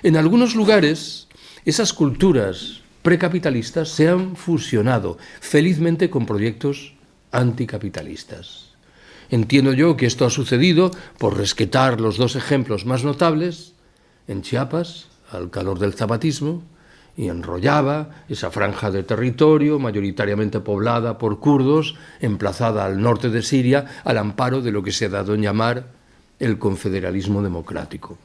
En algunos lugares, esas culturas precapitalistas se han fusionado felizmente con proyectos anticapitalistas. Entiendo yo que esto ha sucedido, por rescatar los dos ejemplos más notables, en Chiapas, al calor del zapatismo, y en Rojava, esa franja de territorio mayoritariamente poblada por kurdos, emplazada al norte de Siria, al amparo de lo que se ha dado en llamar el confederalismo democrático.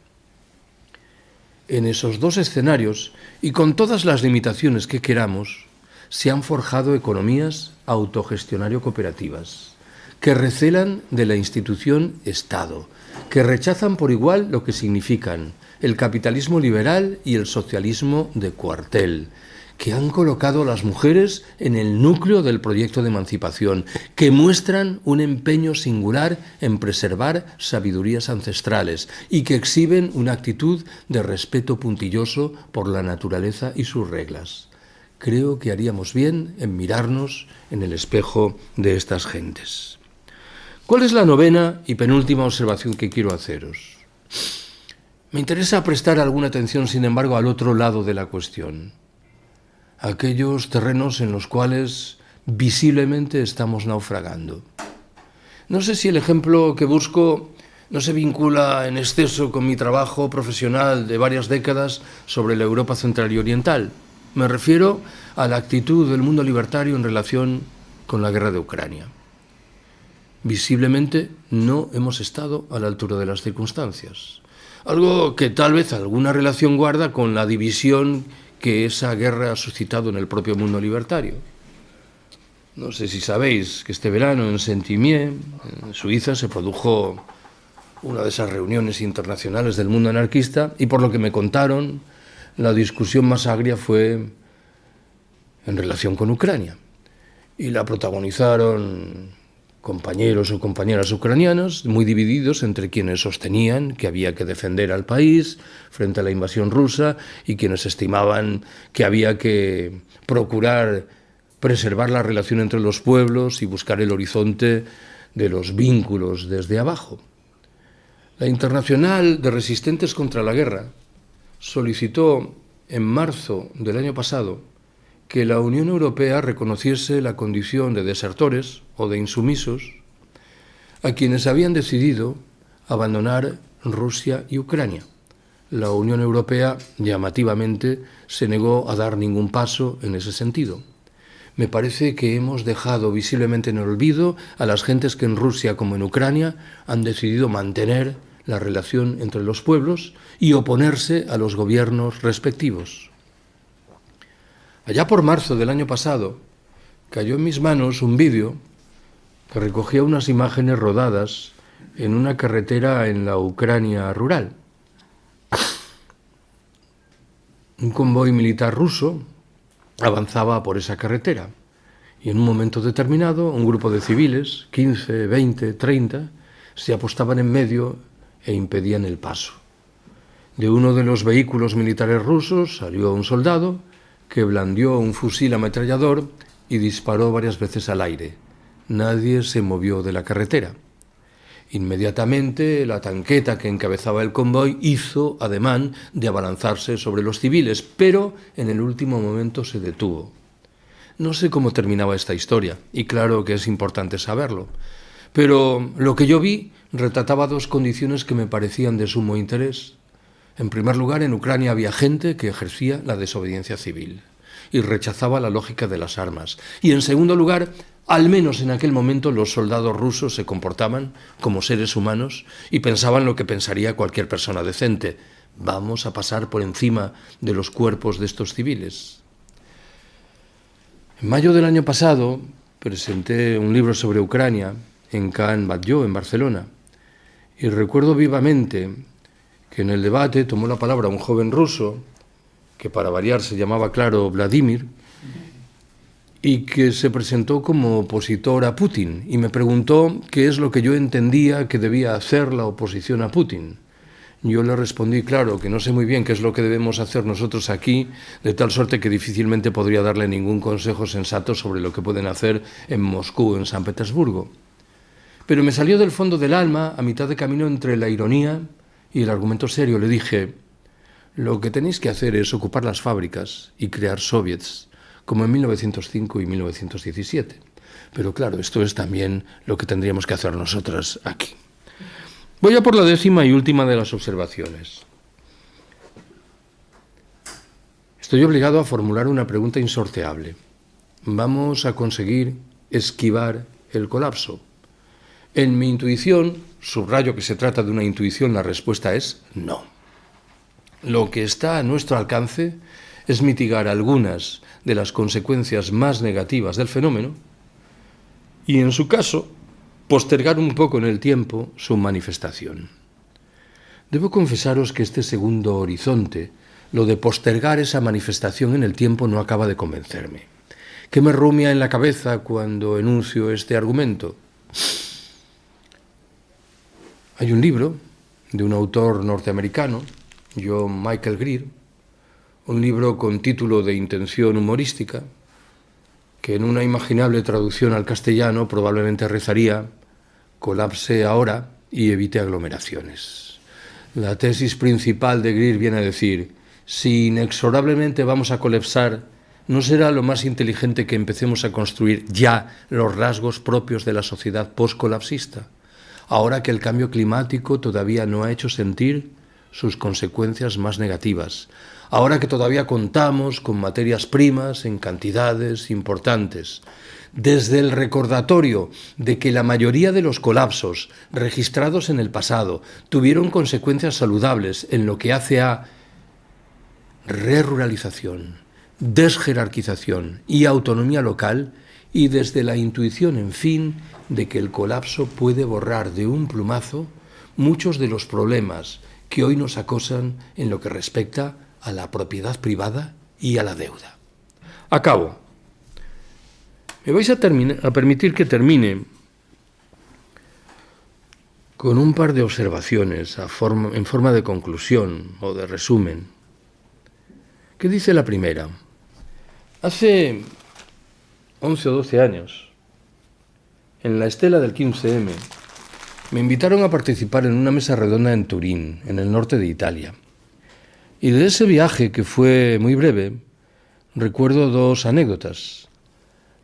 En esos dos escenarios, y con todas las limitaciones que queramos, se han forjado economías autogestionario-cooperativas, que recelan de la institución Estado, que rechazan por igual lo que significan el capitalismo liberal y el socialismo de cuartel, que han colocado a las mujeres en el núcleo del proyecto de emancipación, que muestran un empeño singular en preservar sabidurías ancestrales y que exhiben una actitud de respeto puntilloso por la naturaleza y sus reglas. Creo que haríamos bien en mirarnos en el espejo de estas gentes. ¿Cuál es la novena y penúltima observación que quiero haceros? Me interesa prestar alguna atención, sin embargo, al otro lado de la cuestión. Aquellos terrenos en los cuales visiblemente estamos naufragando. No sé si el ejemplo que busco no se vincula en exceso con mi trabajo profesional de varias décadas sobre la Europa central y oriental. Me refiero a la actitud del mundo libertario en relación con la guerra de Ucrania. Visiblemente no hemos estado a la altura de las circunstancias. Algo que tal vez alguna relación guarda con la división que esa guerra ha suscitado en el propio mundo libertario. No sé si sabéis que este verano en Saint-Imier, en Suiza, se produjo una de esas reuniones internacionales del mundo anarquista, y por lo que me contaron, la discusión más agria fue en relación con Ucrania. Y la protagonizaron compañeros o compañeras ucranianos muy divididos entre quienes sostenían que había que defender al país frente a la invasión rusa y quienes estimaban que había que procurar preservar la relación entre los pueblos y buscar el horizonte de los vínculos desde abajo. La Internacional de Resistentes contra la Guerra solicitó en marzo del año pasado que la Unión Europea reconociese la condición de desertores o de insumisos a quienes habían decidido abandonar Rusia y Ucrania, La Unión Europea, llamativamente, se negó a dar ningún paso en ese sentido. Me parece que hemos dejado visiblemente en el olvido a las gentes que en Rusia como en Ucrania han decidido mantener la relación entre los pueblos y oponerse a los gobiernos respectivos. Allá por marzo del año pasado, cayó en mis manos un vídeo que recogía unas imágenes rodadas en una carretera en la Ucrania rural. Un convoy militar ruso avanzaba por esa carretera y en un momento determinado un grupo de civiles, 15, 20, 30, se apostaban en medio e impedían el paso. De uno de los vehículos militares rusos salió un soldado que blandió un fusil ametrallador y disparó varias veces al aire. Nadie se movió de la carretera. Inmediatamente la tanqueta que encabezaba el convoy hizo ademán de abalanzarse sobre los civiles, pero en el último momento se detuvo. No sé cómo terminaba esta historia, y claro que es importante saberlo, pero lo que yo vi retrataba dos condiciones que me parecían de sumo interés. En primer lugar, en Ucrania había gente que ejercía la desobediencia civil y rechazaba la lógica de las armas. Y en segundo lugar, al menos en aquel momento los soldados rusos se comportaban como seres humanos y pensaban lo que pensaría cualquier persona decente. Vamos a pasar por encima de los cuerpos de estos civiles. En mayo del año pasado presenté un libro sobre Ucrania en Can Batlló, en Barcelona, y recuerdo vivamente que en el debate tomó la palabra un joven ruso, que para variar se llamaba, claro, Vladimir, y que se presentó como opositor a Putin, y me preguntó qué es lo que yo entendía que debía hacer la oposición a Putin. Yo le respondí, claro, que no sé muy bien qué es lo que debemos hacer nosotros aquí, de tal suerte que difícilmente podría darle ningún consejo sensato sobre lo que pueden hacer en Moscú o en San Petersburgo. Pero me salió del fondo del alma, a mitad de camino entre la ironía y el argumento serio. Le dije, lo que tenéis que hacer es ocupar las fábricas y crear soviets, como en 1905 y 1917. Pero claro, esto es también lo que tendríamos que hacer nosotras aquí. Voy a por la 10ª y última de las observaciones. Estoy obligado a formular una pregunta insorteable. ¿Vamos a conseguir esquivar el colapso? En mi intuición, subrayo que se trata de una intuición, la respuesta es no. Lo que está a nuestro alcance es mitigar algunas de las consecuencias más negativas del fenómeno y, en su caso, postergar un poco en el tiempo su manifestación. Debo confesaros que este segundo horizonte, lo de postergar esa manifestación en el tiempo, no acaba de convencerme. ¿Qué me rumia en la cabeza cuando enuncio este argumento? Hay un libro de un autor norteamericano, John Michael Greer, un libro con título de intención humorística, que en una imaginable traducción al castellano probablemente rezaría: colapse ahora y evite aglomeraciones. La tesis principal de Greer viene a decir: si inexorablemente vamos a colapsar, ¿no será lo más inteligente que empecemos a construir ya los rasgos propios de la sociedad postcolapsista, ahora que el cambio climático todavía no ha hecho sentir sus consecuencias más negativas, ahora que todavía contamos con materias primas en cantidades importantes? Desde el recordatorio de que la mayoría de los colapsos registrados en el pasado tuvieron consecuencias saludables en lo que hace a reruralización, desjerarquización y autonomía local, y desde la intuición, en fin, de que el colapso puede borrar de un plumazo muchos de los problemas que hoy nos acosan en lo que respecta a la propiedad privada y a la deuda. Acabo. Me vais a permitir que termine con un par de observaciones en forma de conclusión o de resumen. ¿Qué dice la primera? Hace 11 o 12 años, en la estela del 15M, me invitaron a participar en una mesa redonda en Turín, en el norte de Italia. Y de ese viaje, que fue muy breve, recuerdo dos anécdotas.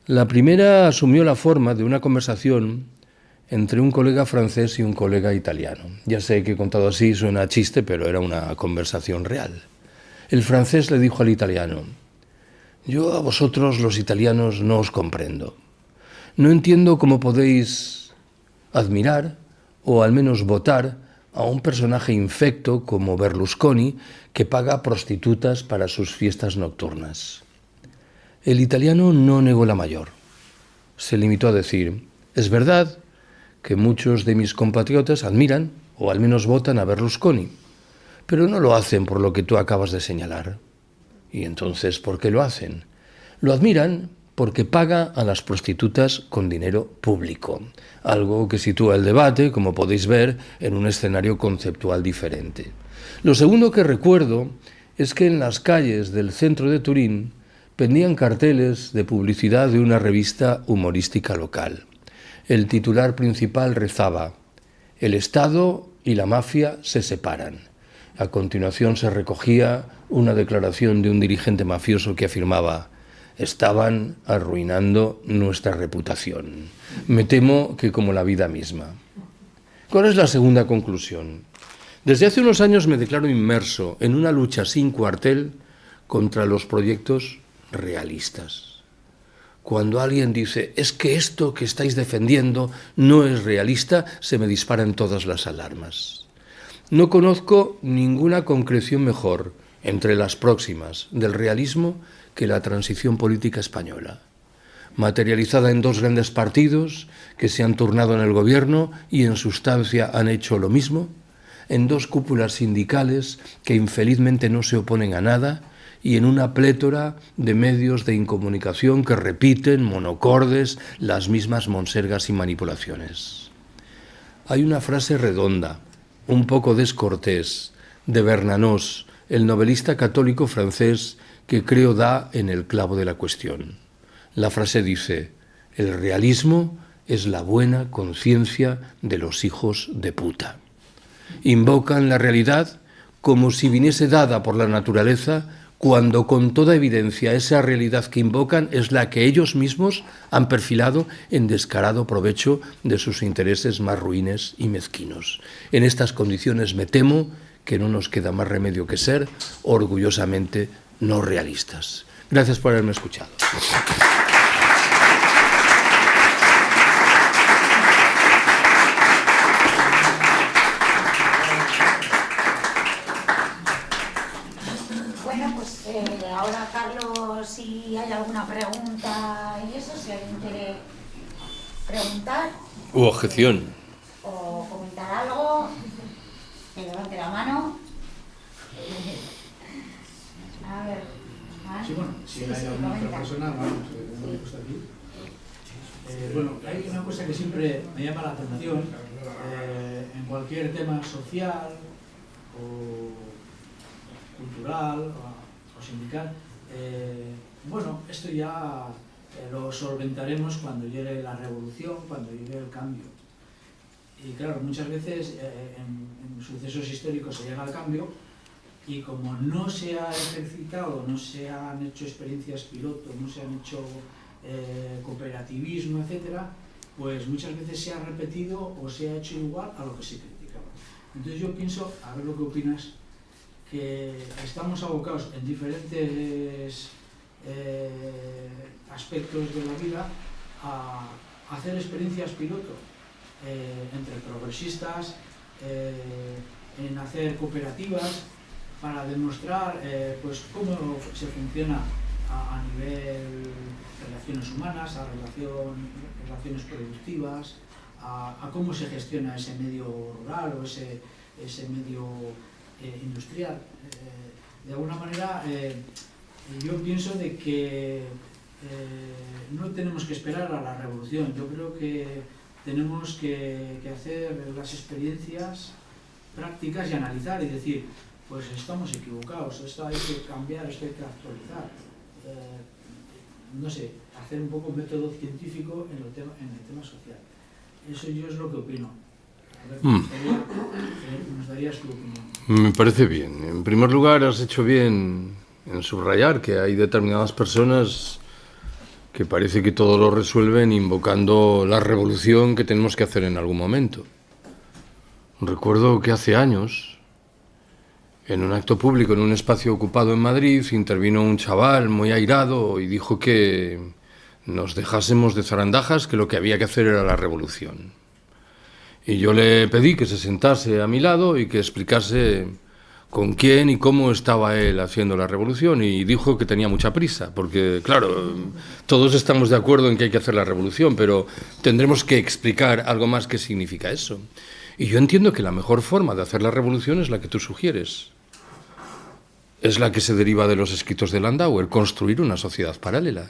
La primera asumió la forma de una conversación entre un colega francés y un colega italiano. Ya sé que contado así suena a chiste, pero era una conversación real. El francés le dijo al italiano: yo a vosotros los italianos no os comprendo. No entiendo cómo podéis admirar, o al menos votar, a un personaje infecto como Berlusconi, que paga prostitutas para sus fiestas nocturnas. El italiano no negó la mayor. Se limitó a decir: es verdad que muchos de mis compatriotas admiran, o al menos votan a Berlusconi, pero no lo hacen por lo que tú acabas de señalar. ¿Y entonces por qué lo hacen? Lo admiran porque paga a las prostitutas con dinero público, algo que sitúa el debate, como podéis ver, en un escenario conceptual diferente. Lo segundo que recuerdo es que en las calles del centro de Turín pendían carteles de publicidad de una revista humorística local. El titular principal rezaba: el Estado y la mafia se separan. A continuación se recogía una declaración de un dirigente mafioso que afirmaba: estaban arruinando nuestra reputación. Me temo que como la vida misma. ¿Cuál es la segunda conclusión? Desde hace unos años me declaro inmerso en una lucha sin cuartel contra los proyectos realistas. Cuando alguien dice: es que esto que estáis defendiendo no es realista, se me disparan todas las alarmas. No conozco ninguna concreción mejor entre las próximas del realismo que la transición política española, materializada en dos grandes partidos que se han turnado en el gobierno y en sustancia han hecho lo mismo, en dos cúpulas sindicales que infelizmente no se oponen a nada, y en una plétora de medios de incomunicación que repiten, monocordes, las mismas monsergas y manipulaciones. Hay una frase redonda, un poco descortés, de Bernanos, el novelista católico francés, que creo da en el clavo de la cuestión. La frase dice: el realismo es la buena conciencia de los hijos de puta. Invocan la realidad como si viniese dada por la naturaleza, cuando con toda evidencia esa realidad que invocan es la que ellos mismos han perfilado en descarado provecho de sus intereses más ruines y mezquinos. En estas condiciones me temo que no nos queda más remedio que ser orgullosamente no realistas. Gracias por haberme escuchado. Bueno, pues ahora, Carlos, si hay alguna pregunta y eso, si alguien quiere preguntar U objeción. o comentar algo, que levante la mano. A ver. ¿ah? Sí, bueno, si hay alguna otra persona, vamos, no me gusta aquí. Bueno, hay una cosa que siempre me llama la atención en cualquier tema social o cultural o sindical. Bueno, esto ya lo solventaremos cuando llegue la revolución, cuando llegue el cambio. Y claro, muchas veces en sucesos históricos se llega al cambio y como no se ha ejercitado, no se han hecho experiencias piloto, no se han hecho cooperativismo, etcétera, pues muchas veces se ha repetido o se ha hecho igual a lo que se criticaba. Entonces yo pienso, a ver lo que opinas, que estamos abocados en diferentes aspectos de la vida a hacer experiencias piloto entre progresistas, en hacer cooperativas para demostrar pues cómo se funciona a nivel relaciones humanas, a relaciones productivas, a cómo se gestiona ese medio rural o ese medio industrial. De alguna manera yo pienso de que no tenemos que esperar a la revolución. Yo creo que tenemos que hacer las experiencias prácticas y analizar y decir, pues estamos equivocados, esto hay que cambiar, esto hay que actualizar. No sé, hacer un poco un método científico en el tema social. Eso yo es lo que opino. A ver, nos darías tu opinión. Me parece bien. En primer lugar, has hecho bien en subrayar que hay determinadas personas que parece que todo lo resuelven invocando la revolución que tenemos que hacer en algún momento. Recuerdo que hace años, en un acto público, en un espacio ocupado en Madrid, intervino un chaval muy airado y dijo que nos dejásemos de zarandajas, que lo que había que hacer era la revolución. Y yo le pedí que se sentase a mi lado y que explicase con quién y cómo estaba él haciendo la revolución, y dijo que tenía mucha prisa, porque, claro, todos estamos de acuerdo en que hay que hacer la revolución, pero tendremos que explicar algo más qué significa eso. Y yo entiendo que la mejor forma de hacer la revolución es la que tú sugieres. Es la que se deriva de los escritos de Landauer, construir una sociedad paralela.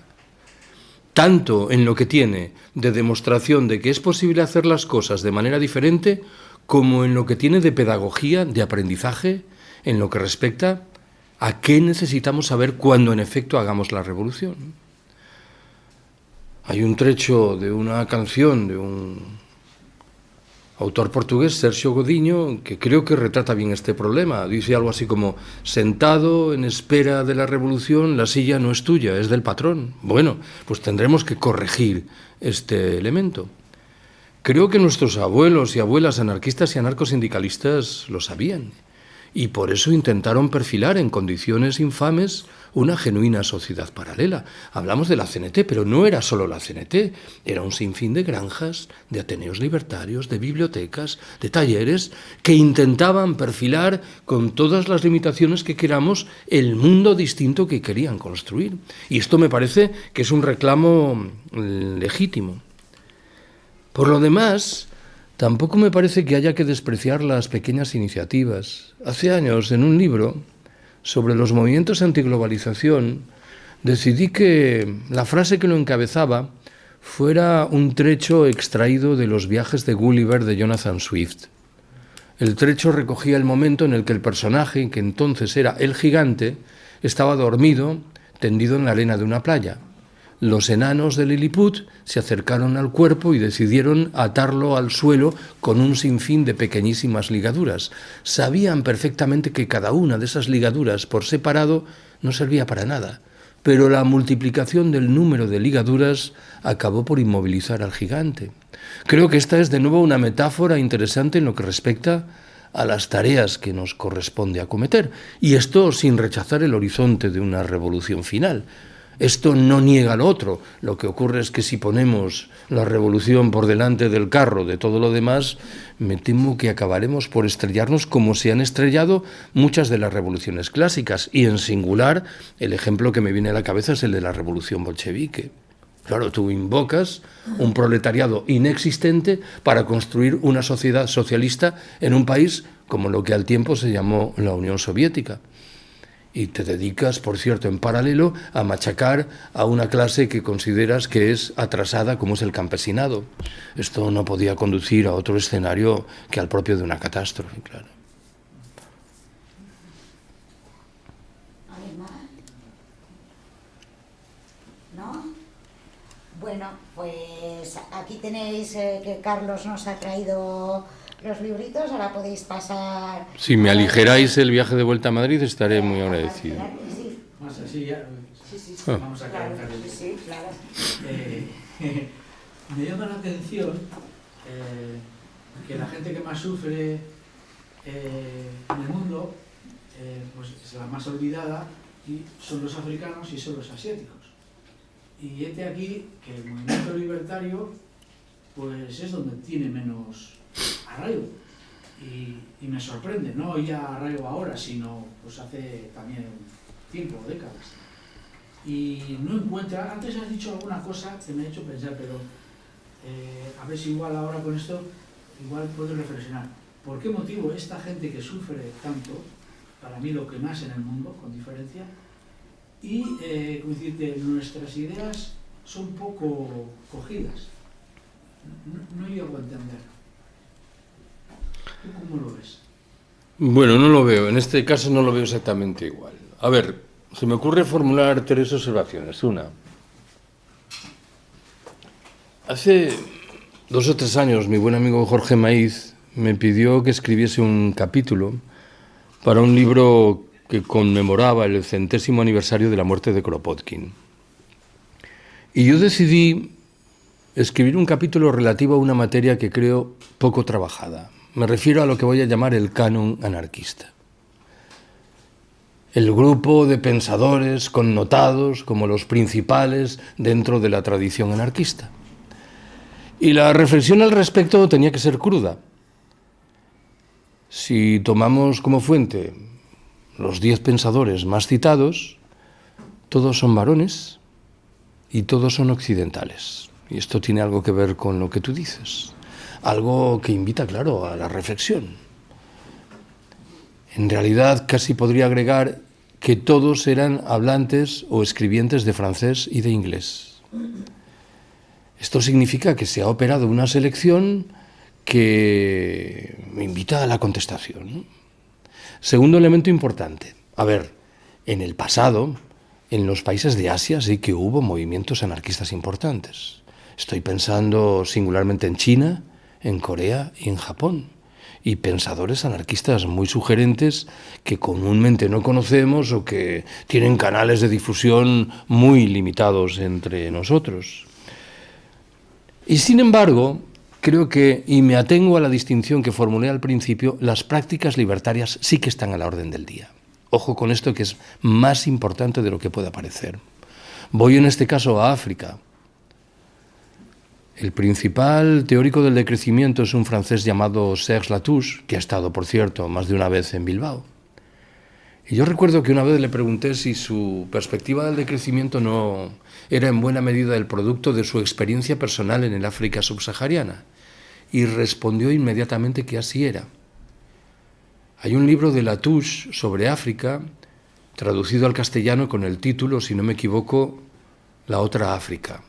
Tanto en lo que tiene de demostración de que es posible hacer las cosas de manera diferente, como en lo que tiene de pedagogía, de aprendizaje, en lo que respecta a qué necesitamos saber cuando en efecto hagamos la revolución. Hay un trecho de una canción de un autor portugués, Sergio Godinho, que creo que retrata bien este problema. Dice algo así como: sentado en espera de la revolución, la silla no es tuya, es del patrón. Bueno, pues tendremos que corregir este elemento. Creo que nuestros abuelos y abuelas anarquistas y anarcosindicalistas lo sabían, y por eso intentaron perfilar en condiciones infames una genuina sociedad paralela. Hablamos de la CNT, pero no era solo la CNT, era un sinfín de granjas, de ateneos libertarios, de bibliotecas, de talleres, que intentaban perfilar con todas las limitaciones que queramos el mundo distinto que querían construir. Y esto me parece que es un reclamo legítimo. Por lo demás, tampoco me parece que haya que despreciar las pequeñas iniciativas. Hace años, en un libro sobre los movimientos antiglobalización, decidí que la frase que lo encabezaba fuera un trecho extraído de Los viajes de Gulliver de Jonathan Swift. El trecho recogía el momento en el que el personaje, que entonces era el gigante, estaba dormido, tendido en la arena de una playa. Los enanos de Lilliput se acercaron al cuerpo y decidieron atarlo al suelo con un sinfín de pequeñísimas ligaduras. Sabían perfectamente que cada una de esas ligaduras por separado no servía para nada, pero la multiplicación del número de ligaduras acabó por inmovilizar al gigante. Creo que esta es de nuevo una metáfora interesante en lo que respecta a las tareas que nos corresponde acometer, y esto sin rechazar el horizonte de una revolución final. Esto no niega lo otro. Lo que ocurre es que si ponemos la revolución por delante del carro de todo lo demás, me temo que acabaremos por estrellarnos como se han estrellado muchas de las revoluciones clásicas, y en singular el ejemplo que me viene a la cabeza es el de la revolución bolchevique. Claro, tú invocas un proletariado inexistente para construir una sociedad socialista en un país como lo que al tiempo se llamó la Unión Soviética. Y te dedicas, por cierto, en paralelo a machacar a una clase que consideras que es atrasada, como es el campesinado. Esto no podía conducir a otro escenario que al propio de una catástrofe, claro. ¿Alguien más? ¿No? Bueno, pues aquí tenéis que Carlos nos ha traído los libritos, ahora podéis pasar... Si me aligeráis el viaje de vuelta a Madrid, estaré muy agradecido. Más así ya. Sí. Vamos a Claro, calentar el... sí, claro. Me llama la atención que la gente que más sufre en el mundo pues es la más olvidada, y son los africanos y son los asiáticos. Y este aquí que el movimiento libertario pues es donde tiene menos arraigo, y me sorprende, no ya arraigo ahora, sino pues hace también tiempo, décadas. Y no encuentra, antes has dicho alguna cosa que me ha hecho pensar, pero a ver si igual ahora con esto, igual puedo reflexionar. ¿Por qué motivo esta gente que sufre tanto, para mí lo que más en el mundo, con diferencia, y, como decirte, nuestras ideas son poco cogidas? No llego a entender. ¿Tú cómo lo ves? Bueno, no lo veo. En este caso no lo veo exactamente igual. A ver, se me ocurre formular 3 observaciones. Una, hace 2 o 3 años mi buen amigo Jorge Maíz me pidió que escribiese un capítulo para un libro que conmemoraba el 100º aniversario de la muerte de Kropotkin. Y yo decidí escribir un capítulo relativo a una materia que creo poco trabajada. Me refiero a lo que voy a llamar el canon anarquista. El grupo de pensadores connotados como los principales dentro de la tradición anarquista. Y la reflexión al respecto tenía que ser cruda. Si tomamos como fuente los 10 pensadores más citados, todos son varones y todos son occidentales. Y esto tiene algo que ver con lo que tú dices. Algo que invita, claro, a la reflexión. En realidad, casi podría agregar que todos eran hablantes o escribientes de francés y de inglés. Esto significa que se ha operado una selección que me invita a la contestación. Segundo elemento importante. A ver, en el pasado, en los países de Asia sí que hubo movimientos anarquistas importantes. Estoy pensando singularmente en China, en Corea y en Japón. Y pensadores anarquistas muy sugerentes que comúnmente no conocemos o que tienen canales de difusión muy limitados entre nosotros. Y sin embargo, creo que, y me atengo a la distinción que formulé al principio, las prácticas libertarias sí que están a la orden del día. Ojo con esto, que es más importante de lo que pueda parecer. Voy en este caso a África. El principal teórico del decrecimiento es un francés llamado Serge Latouche, que ha estado, por cierto, más de una vez en Bilbao. Y yo recuerdo que una vez le pregunté si su perspectiva del decrecimiento no era en buena medida el producto de su experiencia personal en el África subsahariana. Y respondió inmediatamente que así era. Hay un libro de Latouche sobre África, traducido al castellano con el título, si no me equivoco, La otra África.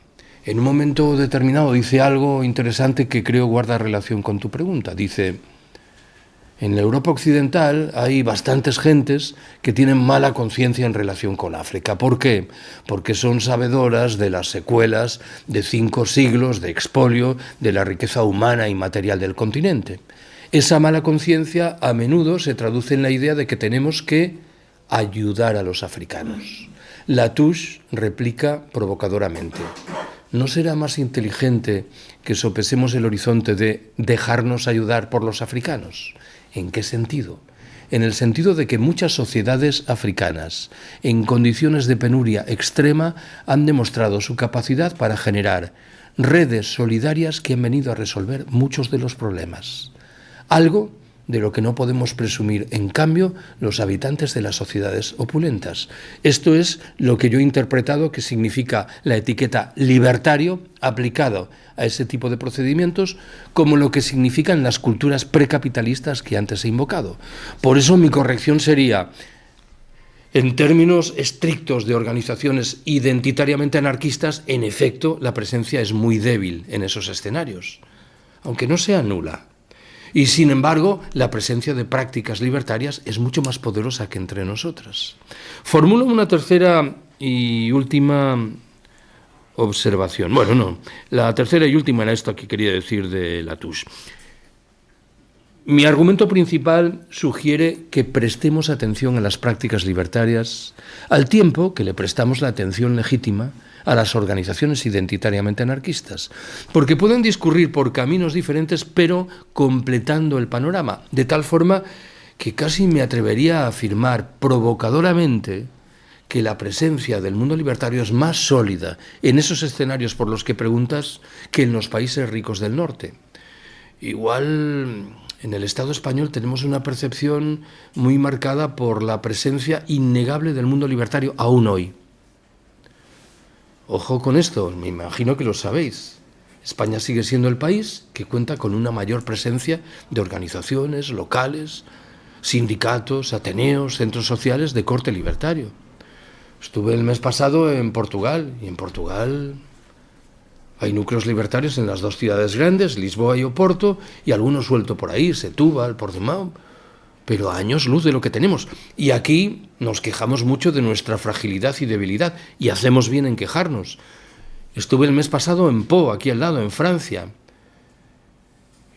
En un momento determinado dice algo interesante que creo guarda relación con tu pregunta. Dice: en la Europa occidental hay bastantes gentes que tienen mala conciencia en relación con África. ¿Por qué? Porque son sabedoras de las secuelas de 5 siglos de expolio de la riqueza humana y material del continente. Esa mala conciencia a menudo se traduce en la idea de que tenemos que ayudar a los africanos. Latouche replica provocadoramente: ¿no será más inteligente que sopesemos el horizonte de dejarnos ayudar por los africanos? ¿En qué sentido? En el sentido de que muchas sociedades africanas, en condiciones de penuria extrema, han demostrado su capacidad para generar redes solidarias que han venido a resolver muchos de los problemas. Algo de lo que no podemos presumir, en cambio, los habitantes de las sociedades opulentas. Esto es lo que yo he interpretado que significa la etiqueta libertario aplicado a ese tipo de procedimientos, como lo que significan las culturas precapitalistas que antes he invocado. Por eso mi corrección sería: en términos estrictos de organizaciones identitariamente anarquistas, en efecto, la presencia es muy débil en esos escenarios, aunque no sea nula. Y, sin embargo, la presencia de prácticas libertarias es mucho más poderosa que entre nosotras. Formulo una tercera y última observación. Bueno, no, la tercera y última era esto que quería decir de Latouche. Mi argumento principal sugiere que prestemos atención a las prácticas libertarias al tiempo que le prestamos la atención legítima a las organizaciones identitariamente anarquistas, porque pueden discurrir por caminos diferentes, pero completando el panorama, de tal forma que casi me atrevería a afirmar provocadoramente que la presencia del mundo libertario es más sólida en esos escenarios por los que preguntas que en los países ricos del norte. Igual en el Estado español tenemos una percepción muy marcada por la presencia innegable del mundo libertario aún hoy. Ojo con esto, me imagino que lo sabéis. España sigue siendo el país que cuenta con una mayor presencia de organizaciones locales, sindicatos, ateneos, centros sociales de corte libertario. Estuve el mes pasado en Portugal, y en Portugal hay núcleos libertarios en las 2 ciudades grandes, Lisboa y Oporto, y algunos suelto por ahí, Setúbal, Portimão, pero a años luz de lo que tenemos. Y aquí nos quejamos mucho de nuestra fragilidad y debilidad, y hacemos bien en quejarnos. Estuve el mes pasado en Pau, aquí al lado, en Francia.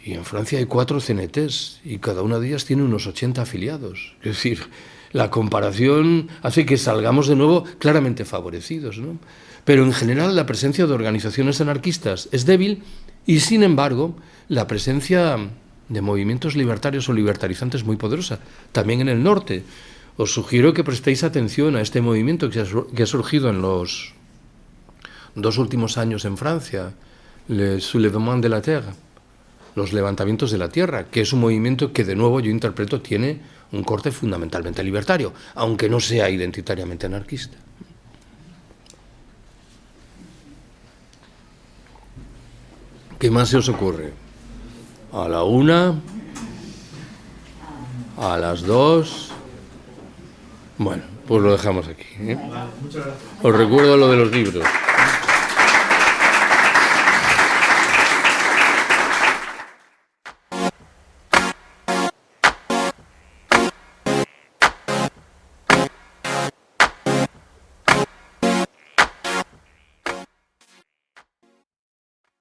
Y en Francia hay 4 CNTs, y cada una de ellas tiene unos 80 afiliados. Es decir, la comparación hace que salgamos de nuevo claramente favorecidos, ¿no? pero en general la presencia de organizaciones anarquistas es débil y, sin embargo, la presencia de movimientos libertarios o libertarizantes muy poderosa, también en el norte. Os sugiero que prestéis atención a este movimiento que ha surgido en los 2 últimos años en Francia, le Soulèvement de la Terre, los levantamientos de la tierra, que es un movimiento que, de nuevo, yo interpreto tiene un corte fundamentalmente libertario, aunque no sea identitariamente anarquista. ¿Qué más se os ocurre? A la 1, a las 2... Bueno, pues lo dejamos aquí, ¿eh? Muchas gracias. Os recuerdo lo de los libros.